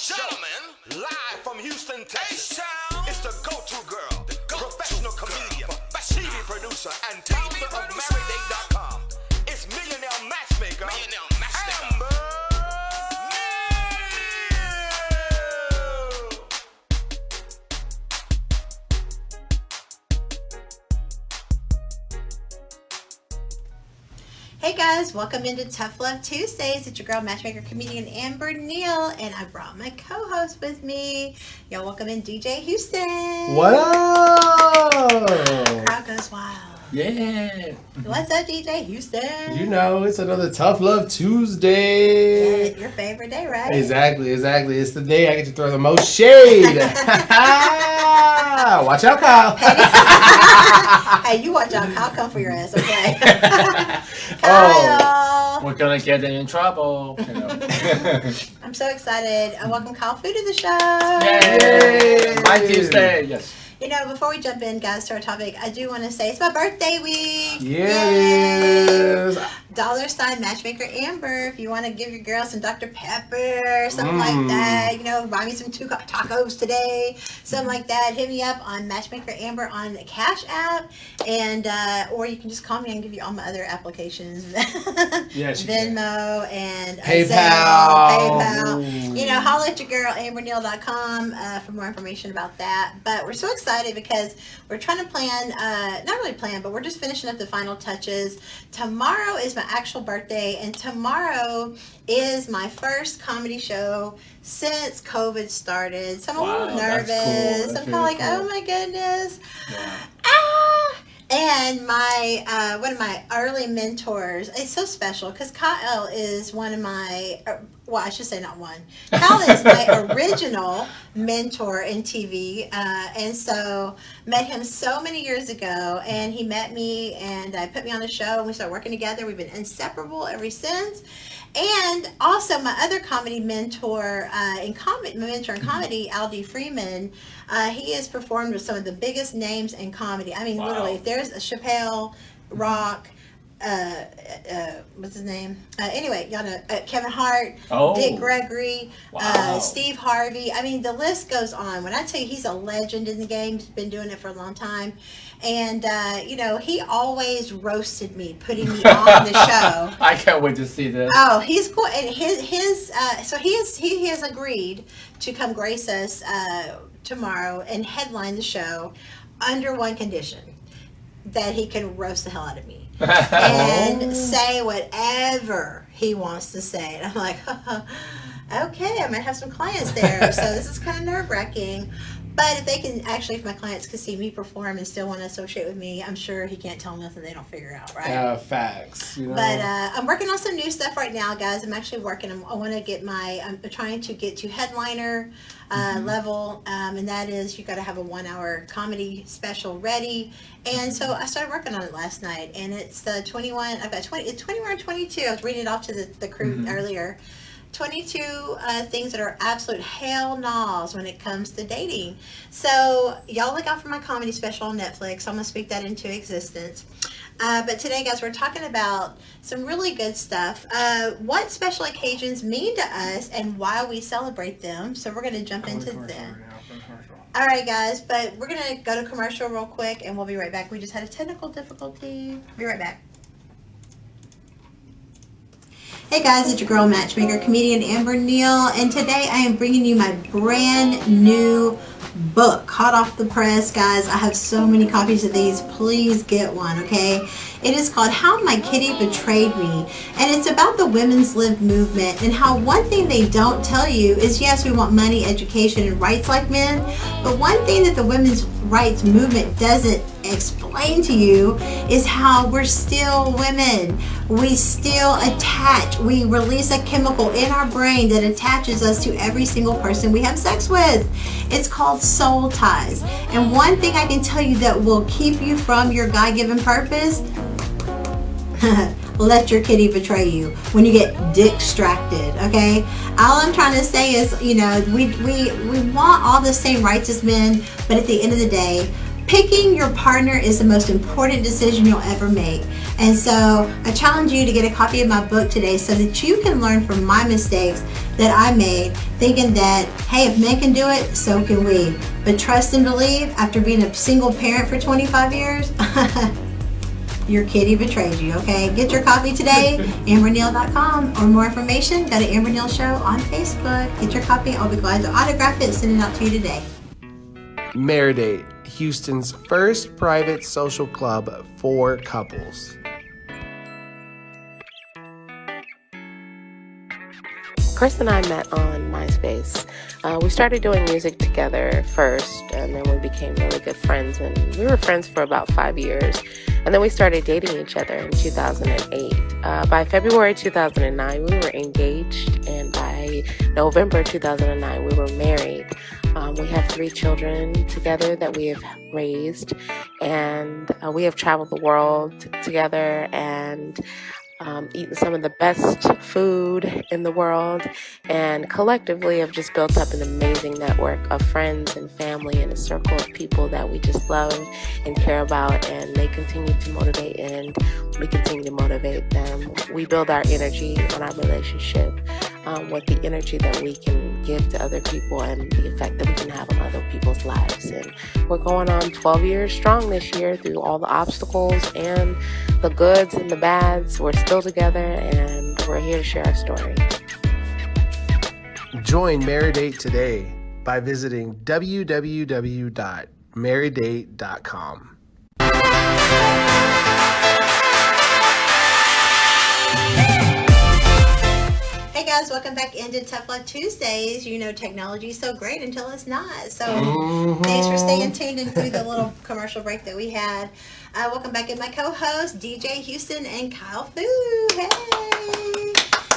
Gentlemen, live from Houston, Texas, it's the go-to girl, professional comedian, TV producer, and founder of MaryDate.com. It's millionaire matchmaker, Amber Neal. Hey guys, welcome into Tough Love Tuesdays. It's your girl, matchmaker, comedian Amber Neal, and I brought my co-host with me. Y'all welcome in DJ Houston. What up? Crowd goes wild. Yeah. What's up, DJ Houston? You know, it's another Tough Love Tuesday. Yeah, your favorite day, right? Exactly. It's the day I get to throw the most shade. Watch out, Kyle. Hey, you watch out. Kyle come for your ass, okay? Kyle. We're gonna get in trouble. You know. I'm so excited. Welcome Kyle Fu to the show. Yay! My Tuesday, yes. You know, before we jump in, guys, to our topic, I do want to say it's my birthday week. Yes. $sign matchmaker Amber. If you want to give your girl some Dr. Pepper, something like that, you know, buy me some tacos today, something like that. Hit me up on matchmaker Amber on the Cash App, and or you can just call me and give you all my other applications, Yes, Venmo and PayPal. You know, holla at your girl amberneal.com for more information about that. But we're so excited because we're trying to plan, not really plan, but we're just finishing up the final touches. Tomorrow is my actual birthday, and tomorrow is my first comedy show since COVID started. So I'm a little nervous. Cool. I'm kind of like, oh my goodness. Yeah. And my one of my early mentors, it's so special because Kyle is one of my, well, I should say not one. Kyle is my original mentor in TV, and so met him so many years ago, and he met me and put me on the show, and we started working together. We've been inseparable ever since. And also my other comedy mentor in comedy, Aldi Freeman, he has performed with some of the biggest names in comedy. I mean, literally, if there's a Chappelle, Rock, what's his name? Anyway, y'all know Kevin Hart, Dick Gregory, Steve Harvey. I mean, the list goes on. When I tell you he's a legend in the game, he's been doing it for a long time. And, you know, he always roasted me, putting me on the show. I can't wait to see this. Oh, he's cool. And so he has agreed to come grace us tomorrow and headline the show under one condition, that he can roast the hell out of me and say whatever he wants to say. And I'm like, okay, I might have some clients there. So this is kind of nerve-wracking. But if they can actually, if my clients can see me perform and still want to associate with me, I'm sure he can't tell them nothing they don't figure out, right? Yeah, facts. You know? But I'm working on some new stuff right now, guys. I'm actually working. I want to get I'm trying to get to headliner level, and that is you got to have a 1-hour comedy special ready. And so I started working on it last night, and it's 21. I've got 20. It's 21 or 22. I was reading it off to the crew earlier. 22 things that are absolute hell no's when it comes to dating. So y'all look out for my comedy special on Netflix. I'm going to speak that into existence. But today, guys, we're talking about some really good stuff. What special occasions mean to us and why we celebrate them. So we're going to jump into them. All right, guys, but we're going to go to commercial real quick, and we'll be right back. We just had a technical difficulty. Be right back. Hey guys, it's your girl matchmaker, comedian Amber Neal, and today I am bringing you my brand new book, hot off the press, guys. I have so many copies of these. Please get one, okay? It is called How My Kitty Betrayed Me, and it's about the women's lib movement and how one thing they don't tell you is, yes, we want money, education, and rights like men, but one thing that the women's rights movement doesn't explain to you is how we're still women. We still attach. We release a chemical in our brain that attaches us to every single person we have sex with. It's called soul ties. And one thing I can tell you that will keep you from your God-given purpose, let your kitty betray you when you get distracted, okay? All I'm trying to say is, you know, we want all the same rights as men, but at the end of the day, Picking your partner is the most important decision you'll ever make. And so I challenge you to get a copy of my book today so that you can learn from my mistakes that I made, thinking that, hey, if men can do it, so can we. But trust and believe, after being a single parent for 25 years, your kitty betrayed you, okay? Get your copy today, amberneal.com. Or more information, go to Amber Neal Show on Facebook. Get your copy. I'll be glad to autograph it and send it out to you today. Maridate, Houston's first private social club for couples. Chris and I met on MySpace. We started doing music together first, and then we became really good friends, and we were friends for about 5 years. And then we started dating each other in 2008. By February 2009, we were engaged, and by November 2009, we were married. We have 3 children together that we have raised, and we have traveled the world together and eaten some of the best food in the world, and collectively have just built up an amazing network of friends and family and a circle of people that we just love and care about, and they continue to motivate and we continue to motivate them. We build our energy on our relationship with the energy that we can give to other people and the effect that we can have on other people's lives. And we're going on 12 years strong this year through all the obstacles and the goods and the bads. We're still together, and we're here to share our story. Join Maridate today by visiting www.maridate.com. Hey guys, welcome back into Tough Love Tuesdays. You know, technology is so great until it's not. So thanks for staying tuned and through the little commercial break that we had. Welcome back in my co-hosts, DJ Houston and Kyle Fu. Hey!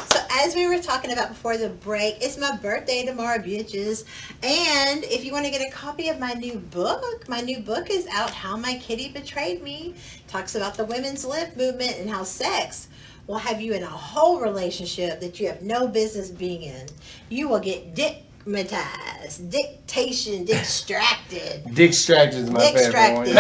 So as we were talking about before the break, it's my birthday tomorrow, bitches. And if you want to get a copy of my new book is out, How My Kitty Betrayed Me. Talks about the women's lift movement and how sex will have you in a whole relationship that you have no business being in. You will get dickmatized, distracted. Dickstracted is my favorite one.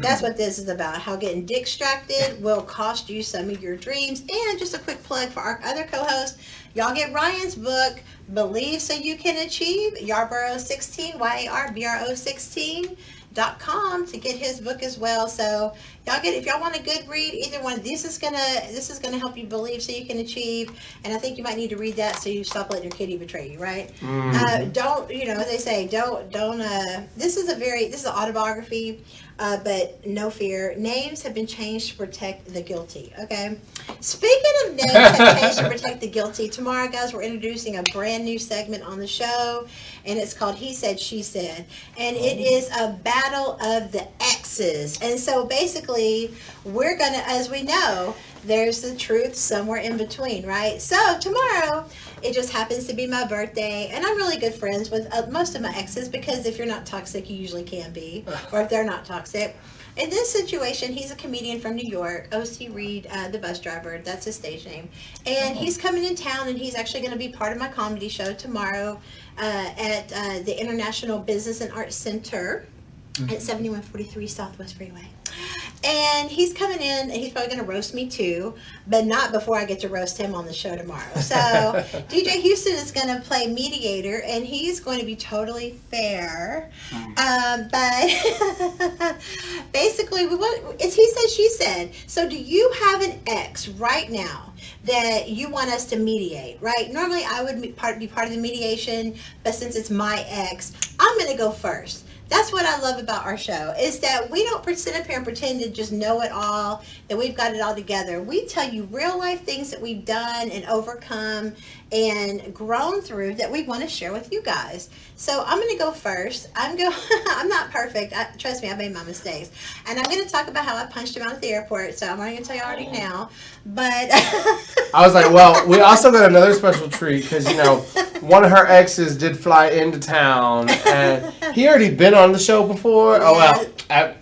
That's what this is about. How getting distracted will cost you some of your dreams. And just a quick plug for our other co-host. Y'all get Ryan's book, Believe So You Can Achieve, Yarborough 16, YARBRO 16.com to get his book as well. So y'all get, if y'all want a good read, either one. This is gonna help you believe so you can achieve. And I think you might need to read that so you stop letting your kitty betray you, right? Don't, you know, as they say, don't. This is an autobiography, but no fear. Names have been changed to protect the guilty. Okay. Speaking of names have changed to protect the guilty, tomorrow, guys, we're introducing a brand new segment on the show, and it's called He Said, She Said, and it is a battle of the exes. And so basically, we're gonna, as we know, there's the truth somewhere in between, right? So tomorrow, it just happens to be my birthday, and I'm really good friends with most of my exes, because if you're not toxic, you usually can be, or if they're not toxic. In this situation, he's a comedian from New York, O.C. Reed, the bus driver, that's his stage name. And he's coming in town, and he's actually going to be part of my comedy show tomorrow at the International Business and Arts Center at 7143 Southwest Freeway. And he's coming in, and he's probably going to roast me too, but not before I get to roast him on the show tomorrow. So DJ Houston is going to play mediator, and he's going to be totally fair. But basically, it's he said, she said. So do you have an ex right now that you want us to mediate, right? Normally, I would be part of the mediation, but since it's my ex, I'm going to go first. That's what I love about our show, is that we don't sit up here and pretend to just know it all, that we've got it all together. We tell you real life things that we've done and overcome and grown through that we want to share with you guys. So I'm going to go first. I'm not perfect. Trust me, I made my mistakes. And I'm going to talk about how I punched him out at the airport. So I'm not going to tell you already now. But I was like, well, we also got another special treat because, you know, one of her exes did fly into town, and he already been on the show before. Yeah. Oh, well,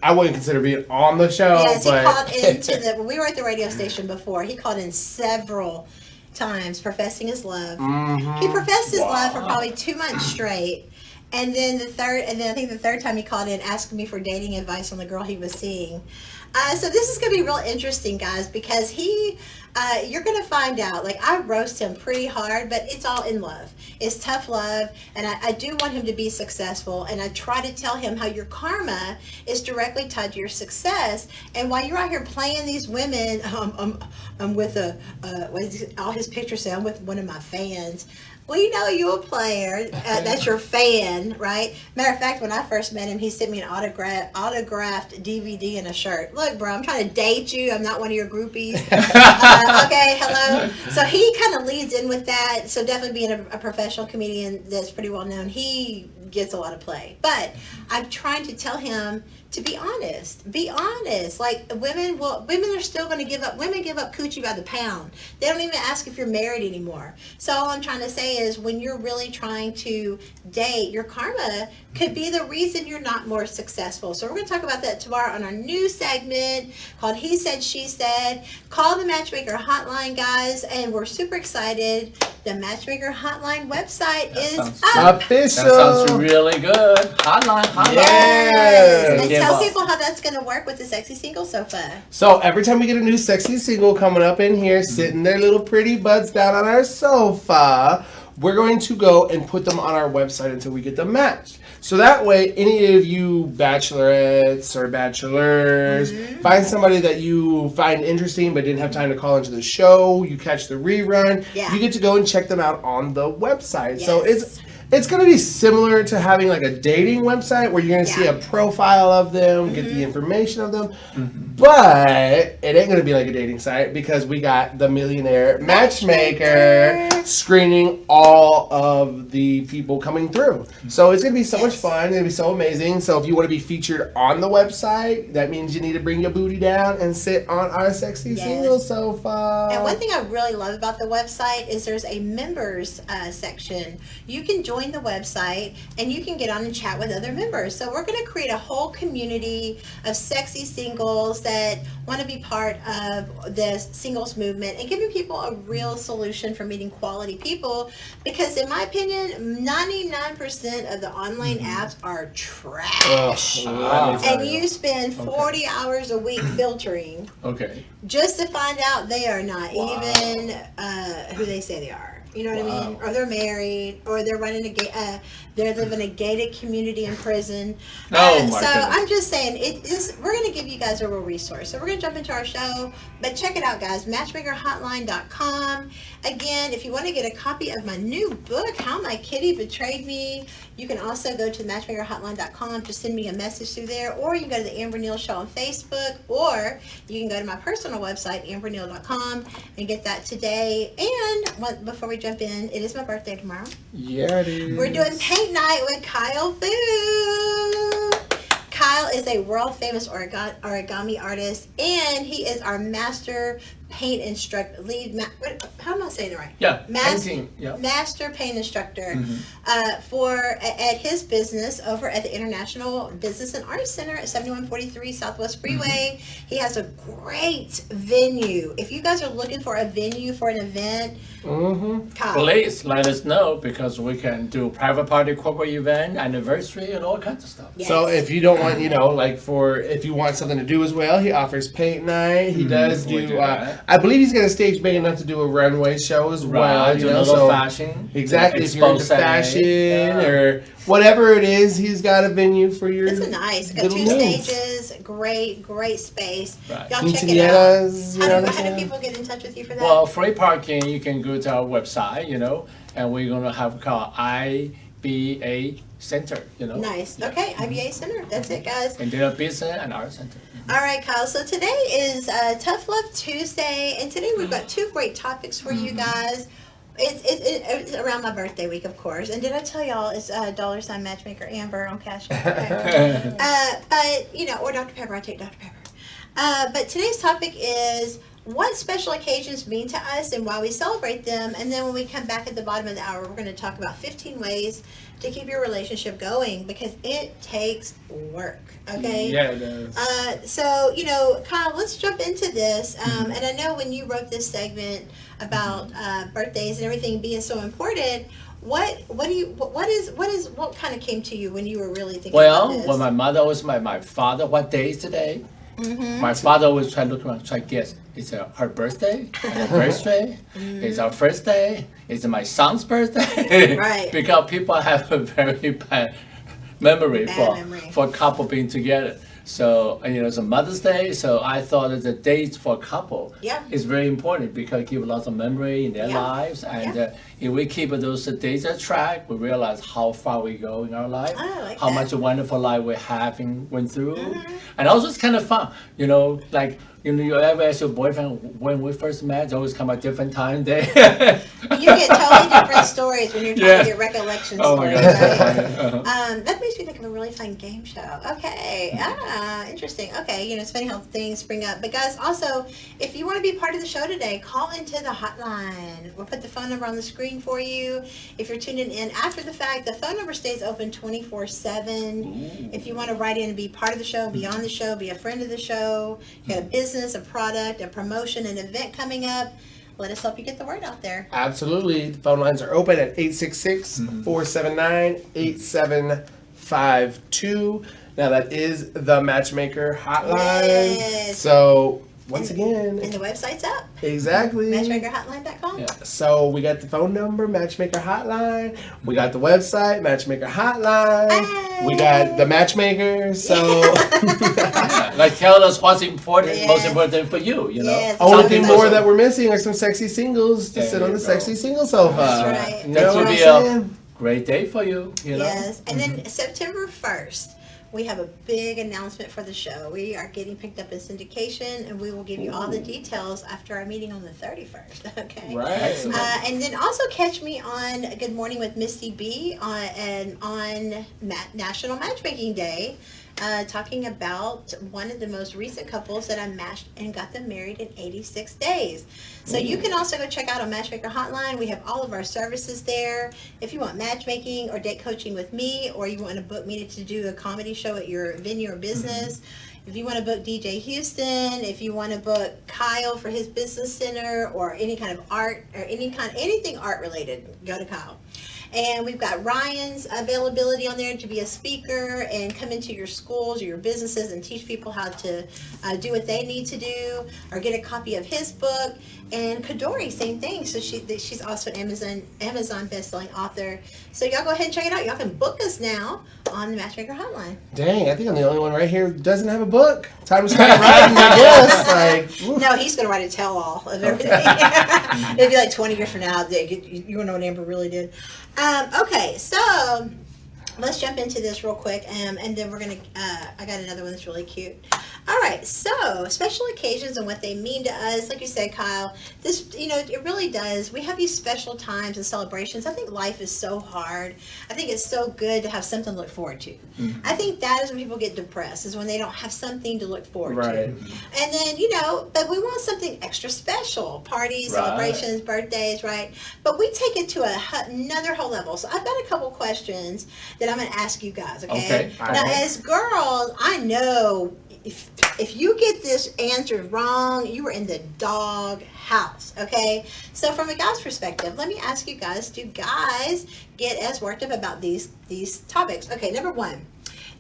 I wouldn't consider being on the show. Yes, but... he called into when we were at the radio station before, he called in several times professing his love. Mm-hmm. He professed his love for probably 2 months straight. And then I think the third time he called in asking me for dating advice on the girl he was seeing. So this is going to be real interesting, guys, because you're going to find out, like, I roast him pretty hard, but it's all in love. It's tough love, and I do want him to be successful, and I try to tell him how your karma is directly tied to your success, and while you're out here playing these women, I'm with all his pictures say, I'm with one of my fans. Well, you know you're a player. That's your fan, right? Matter of fact, when I first met him, he sent me an autographed DVD and a shirt. Look, bro, I'm trying to date you. I'm not one of your groupies. Okay, hello. So he kind of leads in with that. So definitely being a professional comedian that's pretty well known, he gets a lot of play. But I'm trying to tell him to be honest. Be honest. Like, women are still going to give up. Women give up coochie by the pound. They don't even ask if you're married anymore. So all I'm trying to say is, when you're really trying to date, your karma could be the reason you're not more successful. So we're going to talk about that tomorrow on our new segment called He Said, She Said. Call the Matchmaker Hotline, guys, and we're super excited. The Matchmaker Hotline website is up. Official. That sounds really good. Hotline. Yes. And Yeah. tell people how that's going to work with the Sexy Single Sofa. So every time we get a new sexy single coming up in here, sitting their little pretty butts down on our sofa, we're going to go and put them on our website until we get them matched. So that way, any of you bachelorettes or bachelors, find somebody that you find interesting but didn't have time to call into the show, you catch the rerun, you get to go and check them out on the website. Yes. So it's going to be similar to having like a dating website where you're going to see a profile of them, get the information of them. But it ain't going to be like a dating site because we got the Millionaire Matchmaker screening all of the people coming through. So it's going to be so much fun. It's going to be so amazing. So if you want to be featured on the website, that means you need to bring your booty down and sit on our sexy single sofa. And one thing I really love about the website is there's a members section. You can join the website and you can get on and chat with other members. So we're going to create a whole community of sexy singles that want to be part of this singles movement and giving people a real solution for meeting quality people, because in my opinion 99% of the online apps are trash. And you spend 40 hours a week filtering just to find out they are not even who they say they are. You know what I mean? Or they're married, or they're running they're living a gated community in prison. So I'm just saying, we're going to give you guys a real resource. So we're going to jump into our show, but check it out, guys. MatchmakerHotline.com. Again, if you want to get a copy of my new book, How My Kitty Betrayed Me, you can also go to MatchmakerHotline.com. Just send me a message through there, or you can go to the Amber Neal Show on Facebook, or you can go to my personal website, amberneal.com, and get that today. And before we jump in, it is my birthday tomorrow. Yeah, it is. We're doing paint night with Kyle Fu. Kyle is a world famous origami artist, and he is our master paint instructor. How am I saying it right? Yeah, master paint instructor at his business over at the International Business and Arts Center at 7143 Southwest Freeway. He has a great venue. If you guys are looking for a venue for an event, Kyle, please let us know, because we can do private party, corporate event, anniversary, and all kinds of stuff. Yes. So if you don't want, if you want something to do as well, he offers paint night. He does do. I believe he's got a stage big enough to do a runway show as well. Do a little fashion. Exactly. If you're into fashion or whatever it is, he's got a venue for your. It's nice. It's got 2 stages. Great space. Right. Y'all check it out. How do people get in touch with you for that? Well, free parking, you can go to our website, and we're going to have called IBA Center, Nice. Okay, IBA Center. That's it, guys. And they're business and art center. All right, Kyle. So today is Tough Love Tuesday, and today we've got 2 great topics for you guys. It's around my birthday week, of course. And did I tell y'all it's $ Matchmaker Amber on Cash App? Okay. But or Dr. Pepper. I take Dr. Pepper. But today's topic is what special occasions mean to us and why we celebrate them. And then when we come back at the bottom of the hour, we're going to talk about 15 ways to keep your relationship going, because it takes work. Okay. Yeah, it does. So Kyle, let's jump into this. And I know when you wrote this segment about birthdays and everything being so important, What kind of came to you when you were really thinking about this? Well, my mother was my father. What day is today? My father always try to look around, try to guess. Is it her birthday? Anniversary? Is our first day? Is it my son's birthday? Right. Because people have a very bad memory for a couple being together. So, and it's a Mother's Day, so I thought that the date for a couple is very important because it gives lots of memory in their lives. And if we keep those dates on track, we realize how far we go in our life, how much a wonderful life we're having, went through. And also it's kind of fun, you ever ask your boyfriend when we first met, it's always come at different time day. You get totally different stories when you're telling your recollection stories, right? That makes me think of a really fun game show. Okay, interesting. Okay, it's funny how things spring up. But guys, also, if you want to be part of the show today, call into the hotline. We'll put the phone number on the screen for you. If you're tuning in after the fact, the phone number stays open 24/7. If you want to write in and be part of the show, be on the show, be a friend of the show, you got a business, a product, a promotion, an event coming up, let us help you get the word out there. Absolutely. The phone lines are open at 866-479-8752. Now that is the Matchmaker hotline. Yes. So once again. And the website's up. Exactly. MatchmakerHotline.com. Yeah. So we got the phone number, Matchmaker Hotline. We got the website, Matchmaker Hotline. Hey. We got the Matchmaker. So tell us what's important, most important for you. Yes. Only thing more that we're missing are some sexy singles to sit on the sexy single sofa. That's right. That would be a great day for you. Yes. And then September 1st. We have a big announcement for the show. We are getting picked up in syndication, and we will give you all the details after our meeting on the 31st. Okay. Right. And then also catch me on Good Morning with Misty B on National Matchmaking Day, talking about one of the most recent couples that I matched and got them married in 86 days. So you can also go check out on Matchmaker Hotline. We have all of our services there. If you want matchmaking or date coaching with me, or you want to book me to do a comedy show at your venue or business, if you want to book DJ Houston, if you want to book Kyle for his business center, or any kind of art, or anything art related, go to Kyle. And we've got Ryan's availability on there to be a speaker and come into your schools or your businesses and teach people how to do what they need to do, or get a copy of his book. And Kadori, same thing. So she's also an Amazon best-selling author. So y'all go ahead and check it out. Y'all can book us now on the Matchmaker Hotline. Dang, I think I'm the only one right here who doesn't have a book. Time to start writing, I guess. No, he's going to write a tell-all of everything. It'll be like 20 years from now. You want to know what Amber really did. Okay, so let's jump into this real quick, and then we're going to, I got another one that's really cute. All right, so special occasions and what they mean to us. Like you said, Kyle, this, it really does. We have these special times and celebrations. I think life is so hard. I think it's so good to have something to look forward to. Mm-hmm. I think that is when people get depressed, is when they don't have something to look forward to. And then, but we want something extra special. Parties, celebrations, birthdays, right? But we take it to another whole level. So I've got a couple questions that I'm going to ask you guys, okay? Now, as girls, I know if you get this answer wrong, you are in the dog house, okay? So from a guy's perspective, let me ask you guys, do guys get as worked up about these topics? Okay, number one,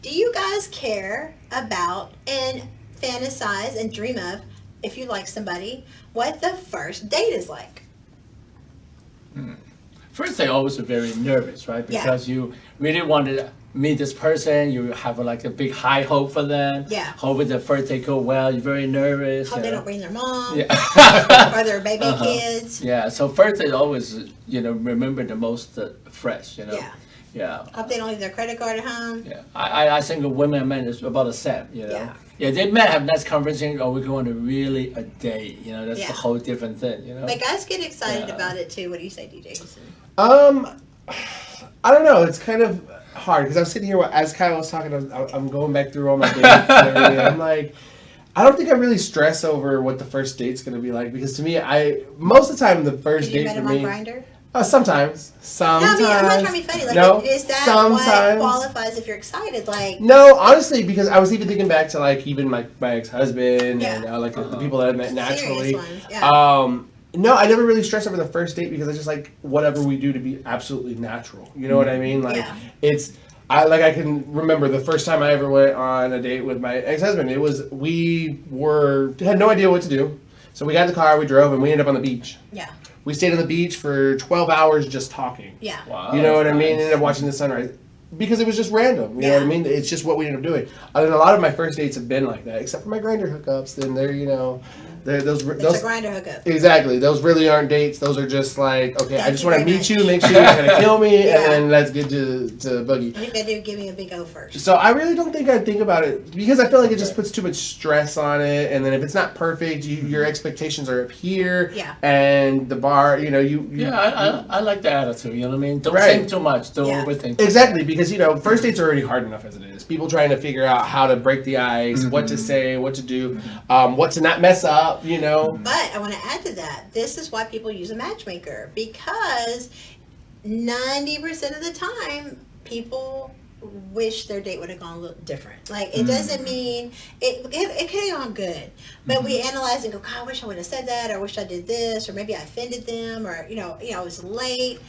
do you guys care about and fantasize and dream of, if you like somebody, what the first date is like? First, they always are very nervous, right? Because you really want to meet this person, you have a big high hope for them. Yeah. Hope the first date go well. You're very nervous. Hope they don't bring their mom. Or their baby kids. Yeah. So first they always, remember the most fresh. Yeah. Hope they don't leave their credit card at home. Yeah. I think women and men is about the same. Yeah. Yeah, they may have nice conversation, or we're going to really a date. That's a whole different thing. But guys get excited about it too. What do you say, DJ? I don't know. It's kind of hard because I'm sitting here as Kyle was talking. I'm going back through all my dates and everything. I'm like, I don't think I really stress over what the first date's going to be like, because to me, most of the time the first date for me. Grindr? Sometimes. No, I'm not trying to be funny. Is that sometimes. What qualifies if you're excited? No, honestly, because I was even thinking back to even my ex-husband and the people that I met naturally. No, I never really stress over the first date because I just like whatever we do to be absolutely natural. You know what I mean? Like I can remember the first time I ever went on a date with my ex-husband. It was had no idea what to do. So we got in the car, we drove, and we ended up on the beach. Yeah. We stayed on the beach for 12 hours just talking. Yeah. Wow. You know what I mean? Ended up watching the sunrise. Because it was just random. You know what I mean? It's just what we ended up doing. I mean, a lot of my first dates have been like that, except for my Grindr hookups. Then they're, those a Grindr hookup. Exactly. Those really aren't dates. Those are just like, okay, I just want to meet you, make sure you're going to kill me, and then let's get to boogie. I think I do give me a big O first. So I really don't think I'd think about it because I feel like it just puts too much stress on it, and then if it's not perfect, your expectations are up here, and the bar, I like the attitude, you know what I mean? Don't think too much, don't overthink. Exactly, because, first dates are already hard enough as it is. People trying to figure out how to break the ice, what to say, what to do, what to not mess up. But I want to add to that. This is why people use a matchmaker, because 90% of the time people wish their date would have gone a little different. Like, it doesn't mean it could have gone good, but we analyze and go, God, I wish I would have said that, or I wish I did this, or maybe I offended them, or I was late.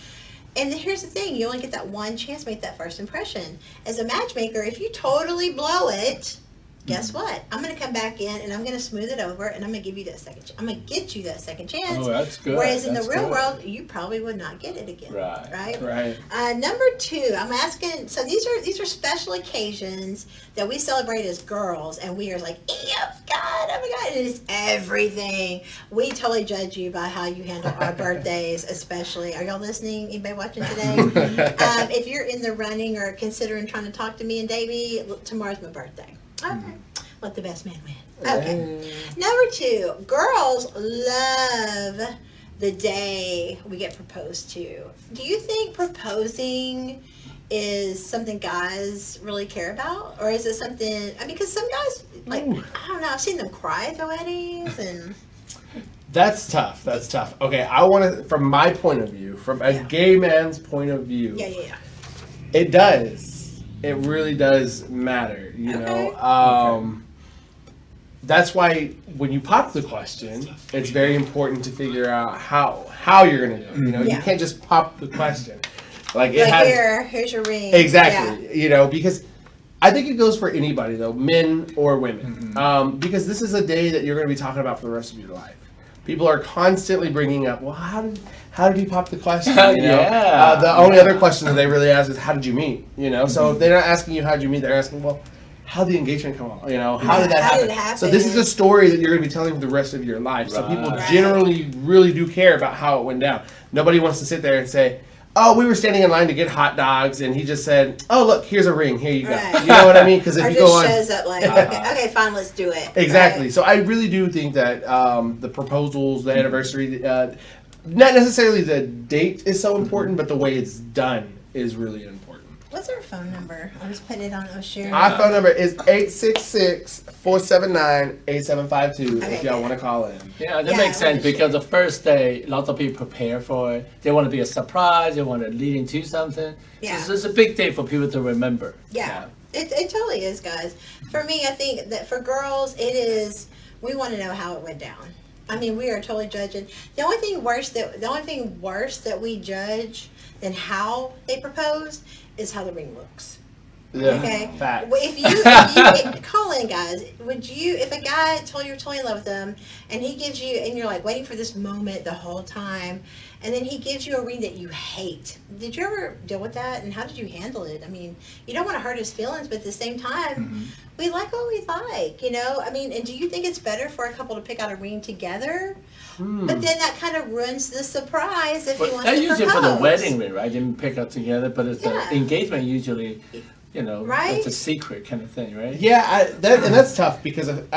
And here's the thing, you only get that one chance to make that first impression. As a matchmaker, if you totally blow it, guess what? I'm going to come back in and I'm going to smooth it over and I'm going to give you that second chance. I'm going to get you that second chance. Oh, that's good. Whereas in the real world, you probably would not get it again. Right. Number 2, I'm asking, so these are special occasions that we celebrate as girls, and we are like, oh my God, it is everything. We totally judge you by how you handle our birthdays, especially. Are y'all listening? Anybody watching today? If you're in the running or considering trying to talk to me and date me, tomorrow's my birthday. Okay. Let the best man win. Okay. Number 2, girls love the day we get proposed to. Do you think proposing is something guys really care about? Or is it something, because some guys, I don't know, I've seen them cry at the weddings and... That's tough. Okay, I want to, from my point of view, from a gay man's point of view. It does. It really does matter, know. That's why when you pop the question, it's very important to figure out how you're gonna do it. You can't just pop the question. Like here's your ring. Exactly. Because I think it goes for anybody though, men or women. Because this is a day that you're gonna be talking about for the rest of your life. People are constantly bringing up, well, how did he pop the question? The only other question that they really ask is, how did you meet? So if they're not asking you how did you meet, they're asking, well, how did the engagement come on? How did that happen? So this is a story that you're going to be telling for the rest of your life. So people generally really do care about how it went down. Nobody wants to sit there and say, oh, we were standing in line to get hot dogs, and he just said, oh, look, here's a ring. Here you go. You know what I mean? Because if you go on... shows up like, okay, fine, let's do it. Exactly. Right. So I really do think that the proposals, the anniversary, not necessarily the date is so important, but the way it's done is really important. What's our phone number? I'll just put it on O'Share. Our phone number is 866-479-8752 if y'all want to call in. Yeah, that makes sense because the first day, lots of people prepare for it. They want to be a surprise. They want to lead into something. Yeah. So it's a big day for people to remember. Yeah. It totally is, guys. For me, I think that for girls, it is, we want to know how it went down. I mean, we are totally judging. The only thing worse that we judge than how they proposed is how the ring looks. Yeah. Okay. Facts. If you call in, guys, if a guy told you you're totally in love with them, and he gives you, and you're like waiting for this moment the whole time, and then he gives you a ring that you hate. Did you ever deal with that? And how did you handle it? I mean, you don't want to hurt his feelings, but at the same time, we like what we like, I mean, and do you think it's better for a couple to pick out a ring together? But then that kind of ruins the surprise if you want to propose. That's usually for the wedding ring, right? You didn't pick out together, but it's the engagement usually, right? It's a secret kind of thing, right? Yeah, and that's tough because of,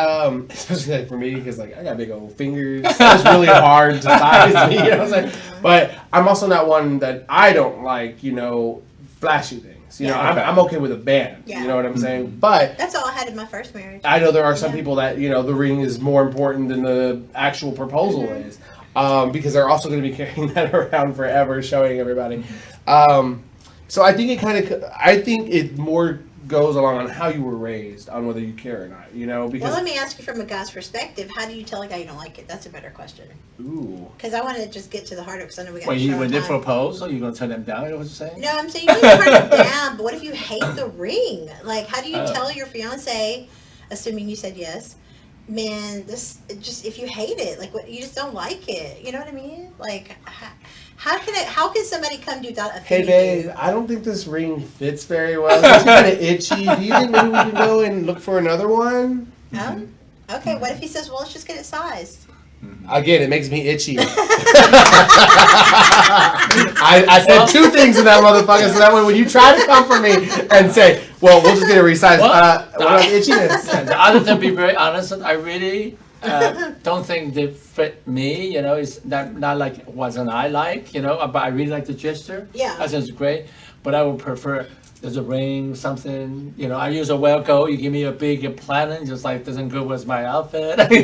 especially like for me, because like I got big old fingers. It's really hard to size me. But I'm also not one that I don't like, flashy things. I'm okay with a band. Yeah. You know what I'm saying? But that's all I had in my first marriage. I know there are some people that the ring is more important than the actual proposal is, because they're also going to be carrying that around forever, showing everybody. So I think it more goes along on how you were raised, on whether you care or not, you know? Because well, let me ask you from a guy's perspective, how do you tell a guy you don't like it? That's a better question. Ooh. Because I want to just get to the heart of it, because I know we got When they propose, are you going to turn them down? You know what you're saying? No, I'm saying you can turn it down, but what if you hate the ring? Like, how do you tell your fiance, assuming you said yes, man, this just, if you hate it, like, what, you just don't like it, you know what I mean? Like, how can somebody come to you without offending Hey, babe, you? I don't think this ring fits very well. It's kind of itchy. Do you think maybe we can go and look for another one? Okay, what if he says, well, let's just get it sized? Again, it makes me itchy. I said two things in that motherfucker, so that way when you try to come for me and say, well, we'll just get it resized. What about itchiness? The other thing, to be very honest, I really don't think they fit me, you know, it's not like wasn't I like, you know, but I really like the gesture. Yeah. I think it's great, but I would prefer there's a ring, something, you know, I use a Welco, you give me a big planet, just like doesn't go with my outfit, you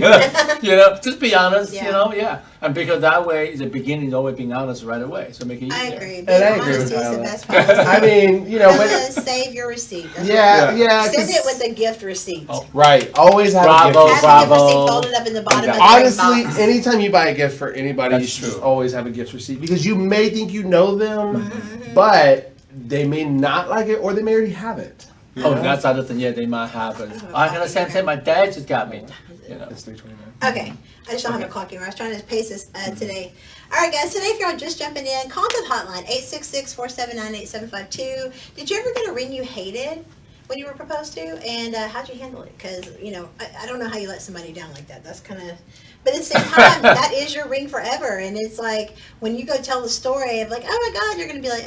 know, just be honest, you know, and because that way, the beginning is always being honest right away, so make it easier. I agree. And I agree Honesty with is the Tyler. best policy. I mean, you know, but Save your receipt. That's yeah. Send it with a gift receipt. Oh. Right. Always have a Bravo, gift. Have a gift bravo. receipt folded up in the bottom of the Honestly, box. anytime you buy a gift for anybody, That's you should just true. always have a gift receipt because you may think you know them, but they may not like it or they may already have it. You Oh, know? that's the other thing, yeah, they might have it. I got the same thing, my dad just got me, you know. It's 329. Okay, I just don't have a clock anymore. I was trying to pace this today. All right, guys, today if y'all just jumping in, call to the hotline, 866-479-8752. Did you ever get a ring you hated when you were proposed to? And how'd you handle it? Because, you know, I don't know how you let somebody down like that. That's kind of... But at the same time, that is your ring forever. And it's like, when you go tell the story of like, oh my God, you're going to be like,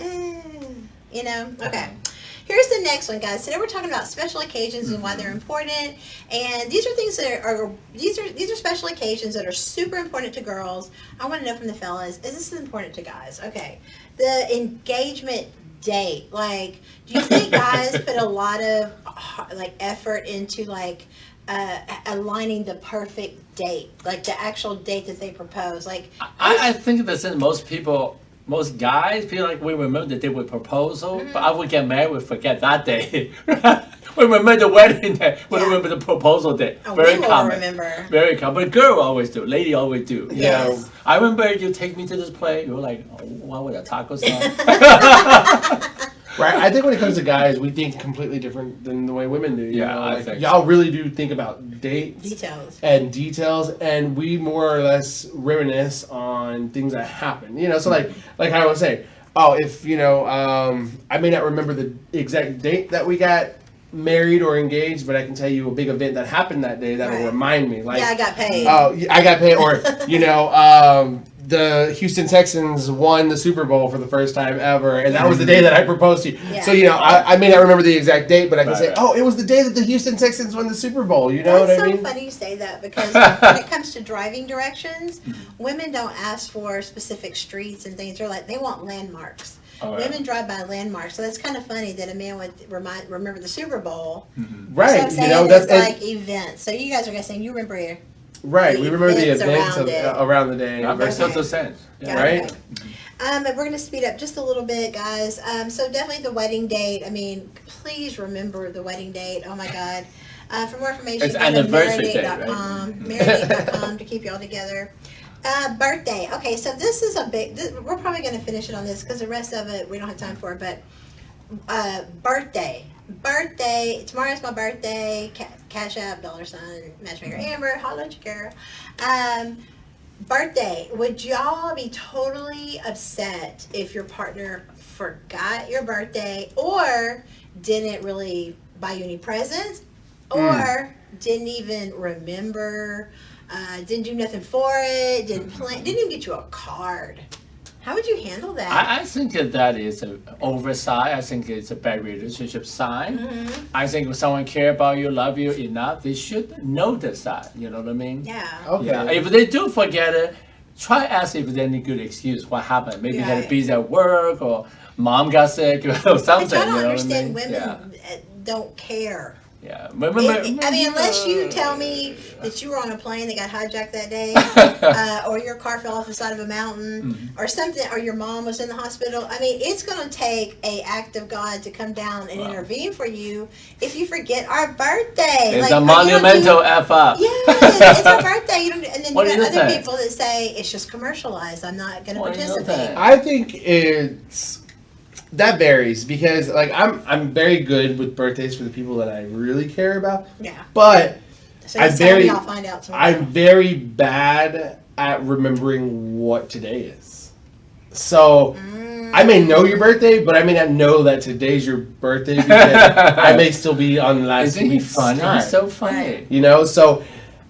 you know? Okay. Here's the next one, guys. Today we're talking about special occasions and why they're important. And these are things that these are special occasions that are super important to girls. I want to know from the fellas, is this important to guys? Okay. The engagement date. Like, do you think guys put a lot of like effort into like aligning the perfect date, like the actual date that they propose? Like, I think that since most guys feel like we remember the day with proposal, but I would get married, we forget that day. We remember the wedding day, we remember the proposal day. Very we will common. remember. Very common. But girl always do, lady always do. Yes. I remember you take me to this play, you were like, oh, what was a taco stand? Right. I think when it comes to guys, we think completely different than the way women do. You know? I Like, think y'all really do think about dates. Details. And we more or less reminisce on things that happen. You know, so like I would say, oh, if, you know, I may not remember the exact date that we got married or engaged, but I can tell you a big event that happened that day that'll remind me. Like, yeah, I got paid. Oh, I got paid. Or, you know, the Houston Texans won the Super Bowl for the first time ever, and that was the day that I proposed to you. Yeah. So, you know, I may not remember the exact date, but I can say, Right. oh, it was the day that the Houston Texans won the Super Bowl. You know That's what I so mean? funny you say that, because when it comes to driving directions, women don't ask for specific streets and things. They're like, they want landmarks. Oh, yeah. Women drive by landmarks, so that's kind of funny that a man would remember the Super Bowl. Right. So I'm You know, saying that's it's like events. So you guys are guys saying you remember here. right. the We remember the events events around it. around the day. That makes Okay. total sense. Yeah. Right? Okay. And we're going to speed up just a little bit, guys. So definitely the wedding date. I mean, please remember the wedding date. Oh my God. For more information, It's go to anniversary date, marinate.com, marinate.com to keep y'all together. Birthday. Okay, so this is a big, we're probably going to finish it on this because the rest of it we don't have time for, but birthday. Tomorrow's my birthday. Cash App, $, Matchmaker Amber, holla at you, girl. Birthday. Would y'all be totally upset if your partner forgot your birthday or didn't really buy you any presents or didn't even remember, didn't do nothing for it, didn't even get you a card? How would you handle that? I think that is an oversight. I think it's a bad relationship sign. I think if someone care about you, love you enough, they should notice that. You know what I mean? Yeah. Okay. Yeah. If they do forget it, try ask if there's any good excuse. What happened? Maybe you had Right. to be at work, or mom got sick, or something. But y'all don't you know understand what I mean? women don't care. Yeah. Unless you tell me that you were on a plane that got hijacked that day, or your car fell off the side of a mountain, or something, or your mom was in the hospital. I mean, it's going to take an act of God to come down and intervene for you if you forget our birthday. It's a monumental F up. Yeah, it's our birthday. And then you got other people that say it's just commercialized. I'm not going to participate. I think that varies because like I'm very good with birthdays for the people that I really care about. Yeah. But so I'll find out tomorrow. I'm very bad at remembering what today is. So I may know your birthday, but I may not know that today's your birthday because I may still be on last week's time. Isn't he funny? He's so funny. You know, so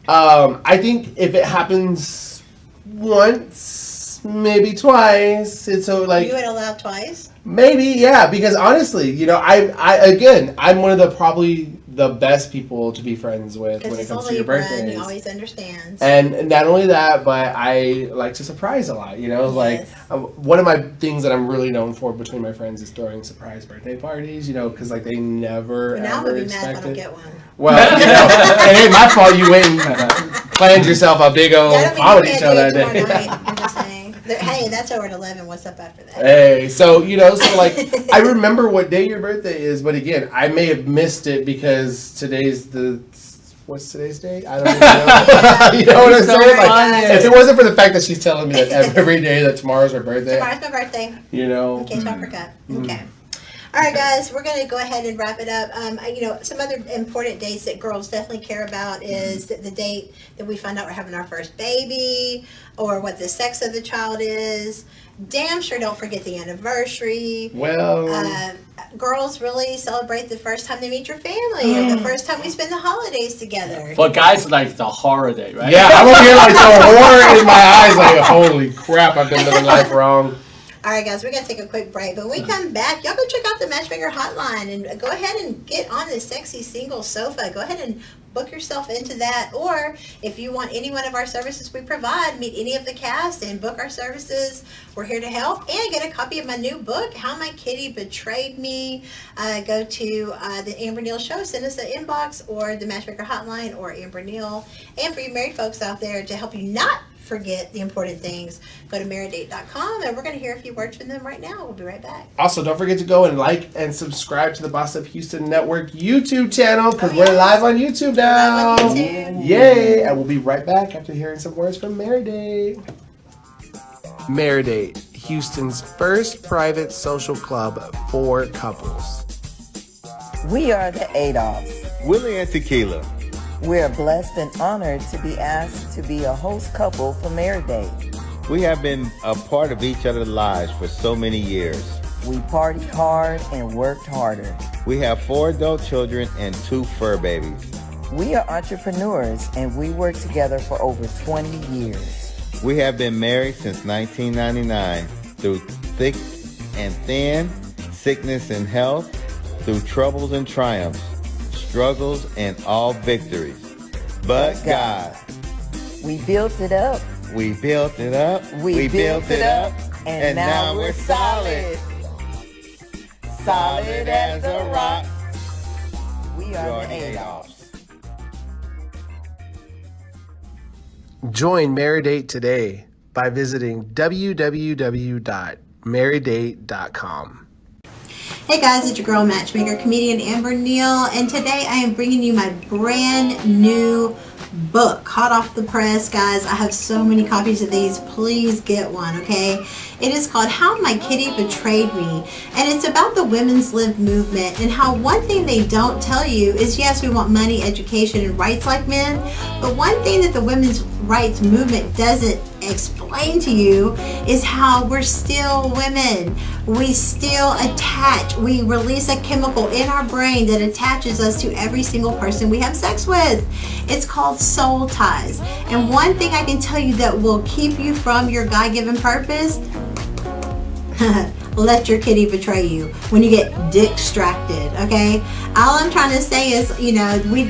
I think if it happens once, maybe twice, it's so like you would allow twice. Maybe, yeah, because honestly, you know, I'm one of the probably the best people to be friends with when it comes to your birthdays. He always understands. And not only that, but I like to surprise a lot. You know, like one of my things that I'm really known for between my friends is throwing surprise birthday parties. You know, because like they never now ever I'm gonna be expect mad if I don't it. get one. Well, you know, it ain't my fault. You went and planned yourself a big old comedy show that day. I'm just saying. Hey, that's over at 11. What's up after that? Hey, so, you know, so like, I remember what day your birthday is, but again, I may have missed it because what's today's date? I don't even know. You know what I'm saying? Like, if it wasn't for the fact that she's telling me that every day that tomorrow's her birthday. Tomorrow's my birthday. You know. In case I forgot. Okay. All right, guys, we're going to go ahead and wrap it up. You know, some other important dates that girls definitely care about is the date that we find out we're having our first baby or what the sex of the child is. Damn sure don't forget the anniversary. Well, girls really celebrate the first time they meet your family or the first time we spend the holidays together. For guys, like the horror day, right? Yeah, I'm over here like the horror in my eyes, like, holy crap, I've been living life wrong. All right, guys, we're going to take a quick break. But when we come back, y'all go check out the Matchmaker Hotline and go ahead and get on the sexy single sofa. Go ahead and book yourself into that. Or if you want any one of our services we provide, meet any of the cast and book our services. We're here to help. And get a copy of my new book, How My Kitty Betrayed Me. Go to the Amber Neal Show. Send us an inbox or the Matchmaker Hotline or Amber Neal. And for you married folks out there, to help you not forget the important things, go to maridate.com, and we're going to hear a few words from them right now. We'll be right back. Also, don't forget to go and like and subscribe to the Boss Up Houston Network YouTube channel because we're live on YouTube now. Live on YouTube. Yay! And we'll be right back after hearing some words from Maridate. Maridate, Houston's first private social club for couples. We are the Adolphs. Willie and Tequila. We are blessed and honored to be asked to be a host couple for Maridate. We have been a part of each other's lives for so many years. We partied hard and worked harder. We have 4 adult children and 2 fur babies. We are entrepreneurs and we work together for over 20 years. We have been married since 1999 through thick and thin, sickness and health, through troubles and triumphs, struggles and all victories. But God. We built it up. We built it up. We built it up. And now we're solid. Solid as a rock. We are the Adolphs. Join Maridate today by visiting www.maridate.com. Hey guys, it's your girl matchmaker, comedian Amber Neal, and today I am bringing you my brand new book, hot off the press, guys. I have so many copies of these. Please get one, okay? It is called How My Kitty Betrayed Me, and it's about the women's lib movement and how one thing they don't tell you is, yes, we want money, education, and rights like men, but one thing that the women's rights movement doesn't explain to you is how we're still women. We still attach. We release a chemical in our brain that attaches us to every single person we have sex with. It's called soul ties. And one thing I can tell you that will keep you from your God-given purpose, let your kitty betray you when you get distracted, okay? All I'm trying to say is, you know, we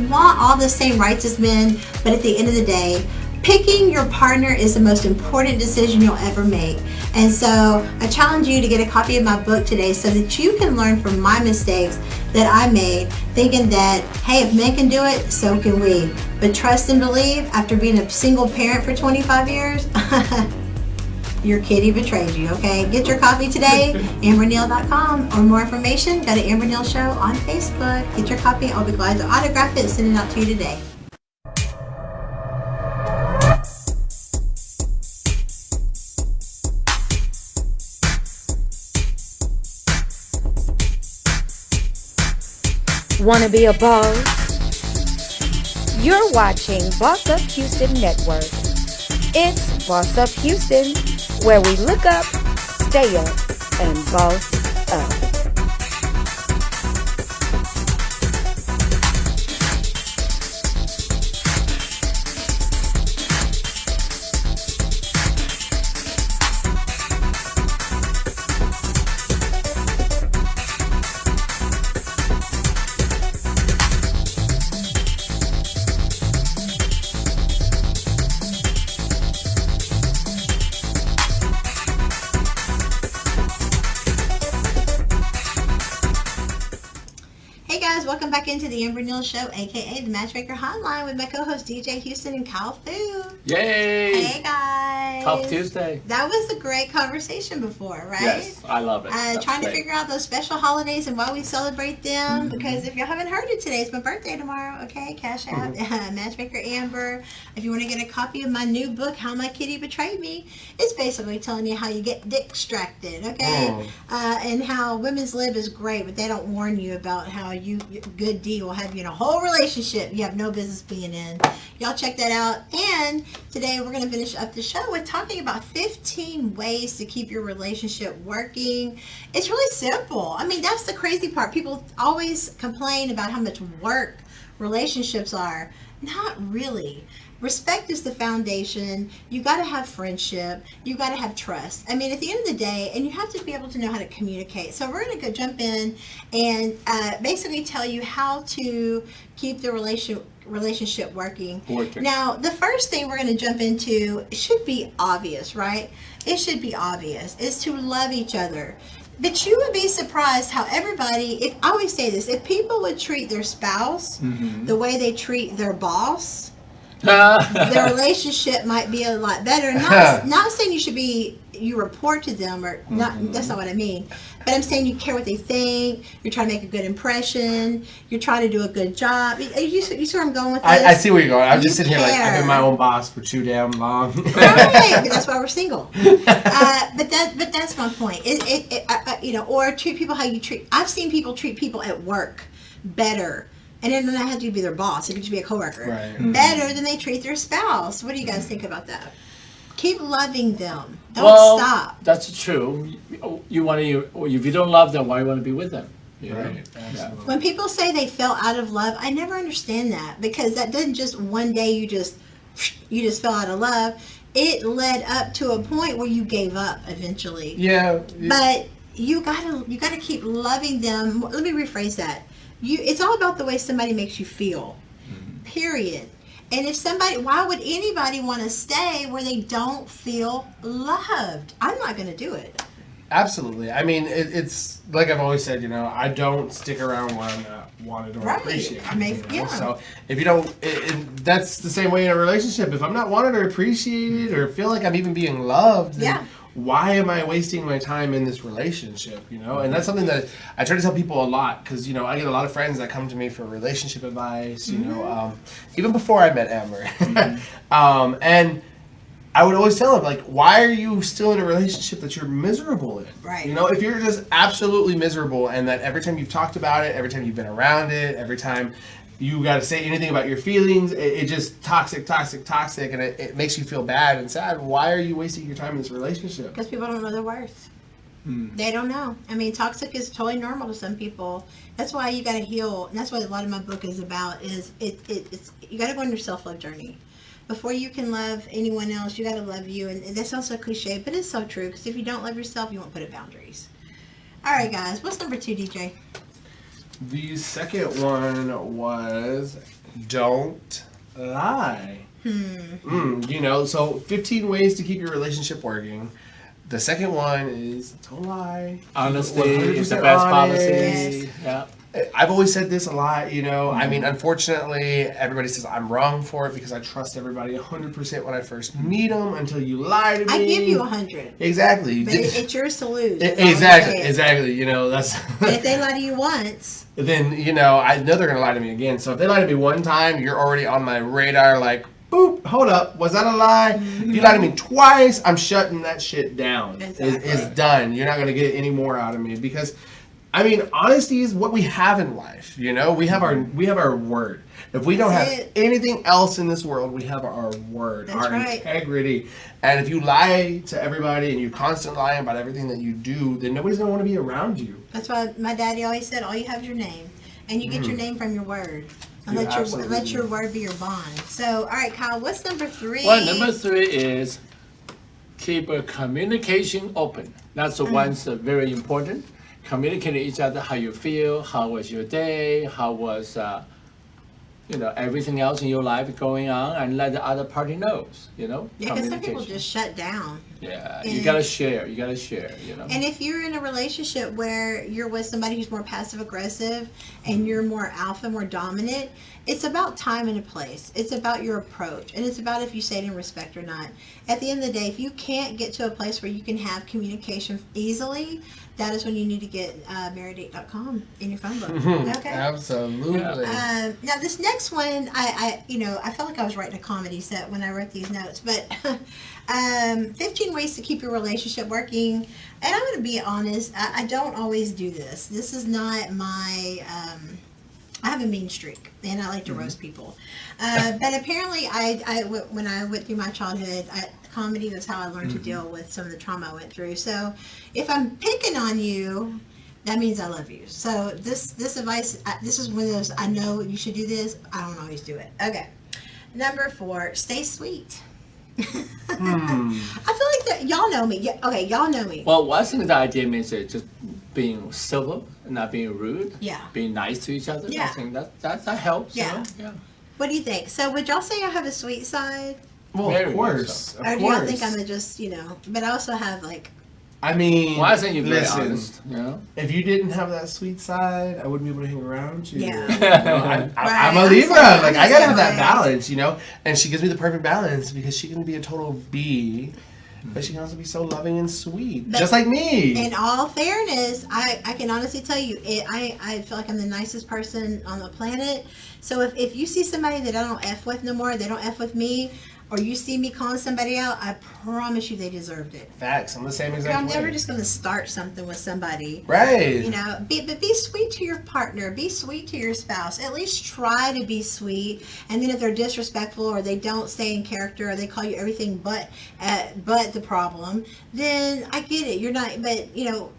want all the same rights as men, but at the end of the day, Picking your partner is the most important decision you'll ever make. And so I challenge you to get a copy of my book today so that you can learn from my mistakes that I made, thinking that, hey, if men can do it, so can we. But trust and believe, after being a single parent for 25 years, your kitty betrayed you, okay? Get your copy today, amberneal.com. Or more information, go to Amber Neal Show on Facebook. Get your copy. I'll be glad to autograph it and send it out to you today. Wanna be a boss? You're watching Boss Up Houston Network. It's Boss Up Houston, where we look up, stay up, and boss up. Welcome back into the Amber Neal Show, aka the Matchmaker Hotline, with my co-host DJ Houston and Kyle Fu. Yay! Hey guys! Tough Tuesday. That was a great conversation before, right? Yes, I love it. Trying to figure out those special holidays and why we celebrate them. Because if you haven't heard it today, it's my birthday tomorrow. Okay, Cash App, Matchmaker Amber. If you want to get a copy of my new book, How My Kitty Betrayed Me, it's basically telling you how you get dick extracted, okay? And how women's lib is great, but they don't warn you about how good D will have you in a whole relationship you have no business being in. Y'all check that out. And today we're going to finish up the show with talking about 15 ways to keep your relationship working. It's really simple. I mean, that's the crazy part. People always complain about how much work relationships are. Not really. Respect is the foundation. You got to have friendship. You got to have trust. I mean, at the end of the day, and you have to be able to know how to communicate. So we're going to go jump in and basically tell you how to keep the relationship working. Now, the first thing we're going to jump into should be obvious, right? It should be obvious. Is to love each other. But you would be surprised how everybody, I always say this, if people would treat their spouse the way they treat their boss, their relationship might be a lot better. Not saying you report to them or not. That's not what I mean. But I'm saying you care what they think. You're trying to make a good impression. You're trying to do a good job. You see where I'm going with this? I see where you're going. I'm just sitting here like I've been my own boss for too damn long. Right, but that's why we're single. But that's my point. Or treat people how you treat. I've seen people treat people at work better. And it doesn't have to be their boss. It could just be a coworker. Right. Better than they treat their spouse. What do you guys think about that? Keep loving them. Don't stop. That's true. You want to. If you don't love them, why do you want to be with them? Right. Yeah. When people say they fell out of love, I never understand that, because that doesn't just one day you just fell out of love. It led up to a point where you gave up eventually. Yeah. But you gotta keep loving them. Let me rephrase that. It's all about the way somebody makes you feel, period. And why would anybody want to stay where they don't feel loved? I'm not going to do it. Absolutely. I mean, it's like I've always said, I don't stick around where I'm not wanted or appreciated. So if you don't, that's the same way in a relationship. If I'm not wanted or appreciated or feel like I'm even being loved, then why am I wasting my time in this relationship, And that's something that I try to tell people a lot, because, I get a lot of friends that come to me for relationship advice, even before I met Amber. And I would always tell them, like, why are you still in a relationship that you're miserable in? Right. If you're just absolutely miserable, and that every time you've talked about it, every time you've been around it, every time you got to say anything about your feelings, it just toxic, and it makes you feel bad and sad. Why are you wasting your time in this relationship? Because people don't know their worth. They don't know. I mean, toxic is totally normal to some people. That's why you got to heal, and that's what a lot of my book is about. It's you got to go on your self-love journey. Before you can love anyone else, you got to love you. And that sounds so cliche, but it's so true. Because if you don't love yourself, you won't put up boundaries. All right, guys. What's number 2, DJ? The second one was don't lie. You know, so 15 ways to keep your relationship working. The second one is don't lie. Honesty is the best policy. Yeah. I've always said this a lot, you know. I mean, unfortunately, everybody says I'm wrong for it because I trust everybody 100% when I first meet them until you lie to me. I give you 100. Exactly. But it's yours to lose. Exactly. You know, that's. And if they lie to you once, then, you know, I know they're going to lie to me again. So if they lie to me one time, you're already on my radar like, boop, hold up. Was that a lie? If you lie to me twice, I'm shutting that shit down. Exactly. It's done. You're not going to get any more out of me because, I mean, honesty is what we have in life. You know, we have our word. If we don't have anything else in this world, we have our word, our integrity. And if you lie to everybody and you constantly lie about everything that you do, then nobody's going to want to be around you. That's why my daddy always said, all you have is your name. And you get your name from your word. And let your word be your bond. So, all right, Kyle, what's number 3? Well, number 3 is keep a communication open. That's the one's very important. Communicating each other how you feel, how was your day, how was everything else in your life going on, and let the other party knows. Yeah, because some people just shut down. Yeah, you gotta share. You know. And if you're in a relationship where you're with somebody who's more passive aggressive and you're more alpha, more dominant, it's about time and a place. It's about your approach, and it's about if you say it in respect or not. At the end of the day, if you can't get to a place where you can have communication easily, that is when you need to get marriedate.com in your phone book. Okay. Absolutely. Now this next one, I felt like I was writing a comedy set when I wrote these notes, but 15 ways to keep your relationship working. And I'm going to be honest, I don't always do this. This is not my. I have a mean streak, and I like to roast people. But apparently, when I went through my childhood, comedy was how I learned to deal with some of the trauma I went through. So if I'm picking on you, that means I love you. So this advice, this is one of those, I know you should do this. I don't always do it. Okay. Number 4, stay sweet. I feel like that y'all know me. Yeah, okay, y'all know me. Well, one thing the idea means is just being civil, not being rude. Yeah. Being nice to each other. Yeah. I think that helps. Yeah. Yeah. What do you think? So would y'all say I have a sweet side? Well, Very of course. so. Or do y'all think I'm just, but I also have like. I mean, well, I think you're very listen, honest. If you didn't have that sweet side, I wouldn't be able to hang around you. Yeah. I'm a Libra. Like, I gotta have that balance, And she gives me the perfect balance because she can be a total B, but she can also be so loving and sweet, just like me. In all fairness, I can honestly tell you, I feel like I'm the nicest person on the planet. So if you see somebody that I don't F with no more, they don't F with me, or you see me calling somebody out, I promise you they deserved it. Facts. I'm the same exact way. I'm never just going to start something with somebody. Right. But be sweet to your partner. Be sweet to your spouse. At least try to be sweet. And then if they're disrespectful or they don't stay in character or they call you everything but the problem, then I get it. You're not, but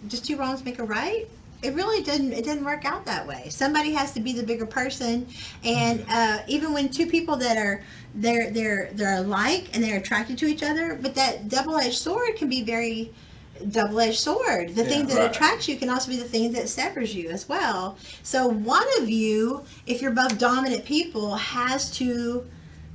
just 2 wrongs make a right. It really didn't. It didn't work out that way. Somebody has to be the bigger person, and even when 2 people that are they're alike and they're attracted to each other, but that double-edged sword can be very double-edged sword. The thing that attracts you can also be the thing that severs you as well. So one of you, if you're both dominant people, has to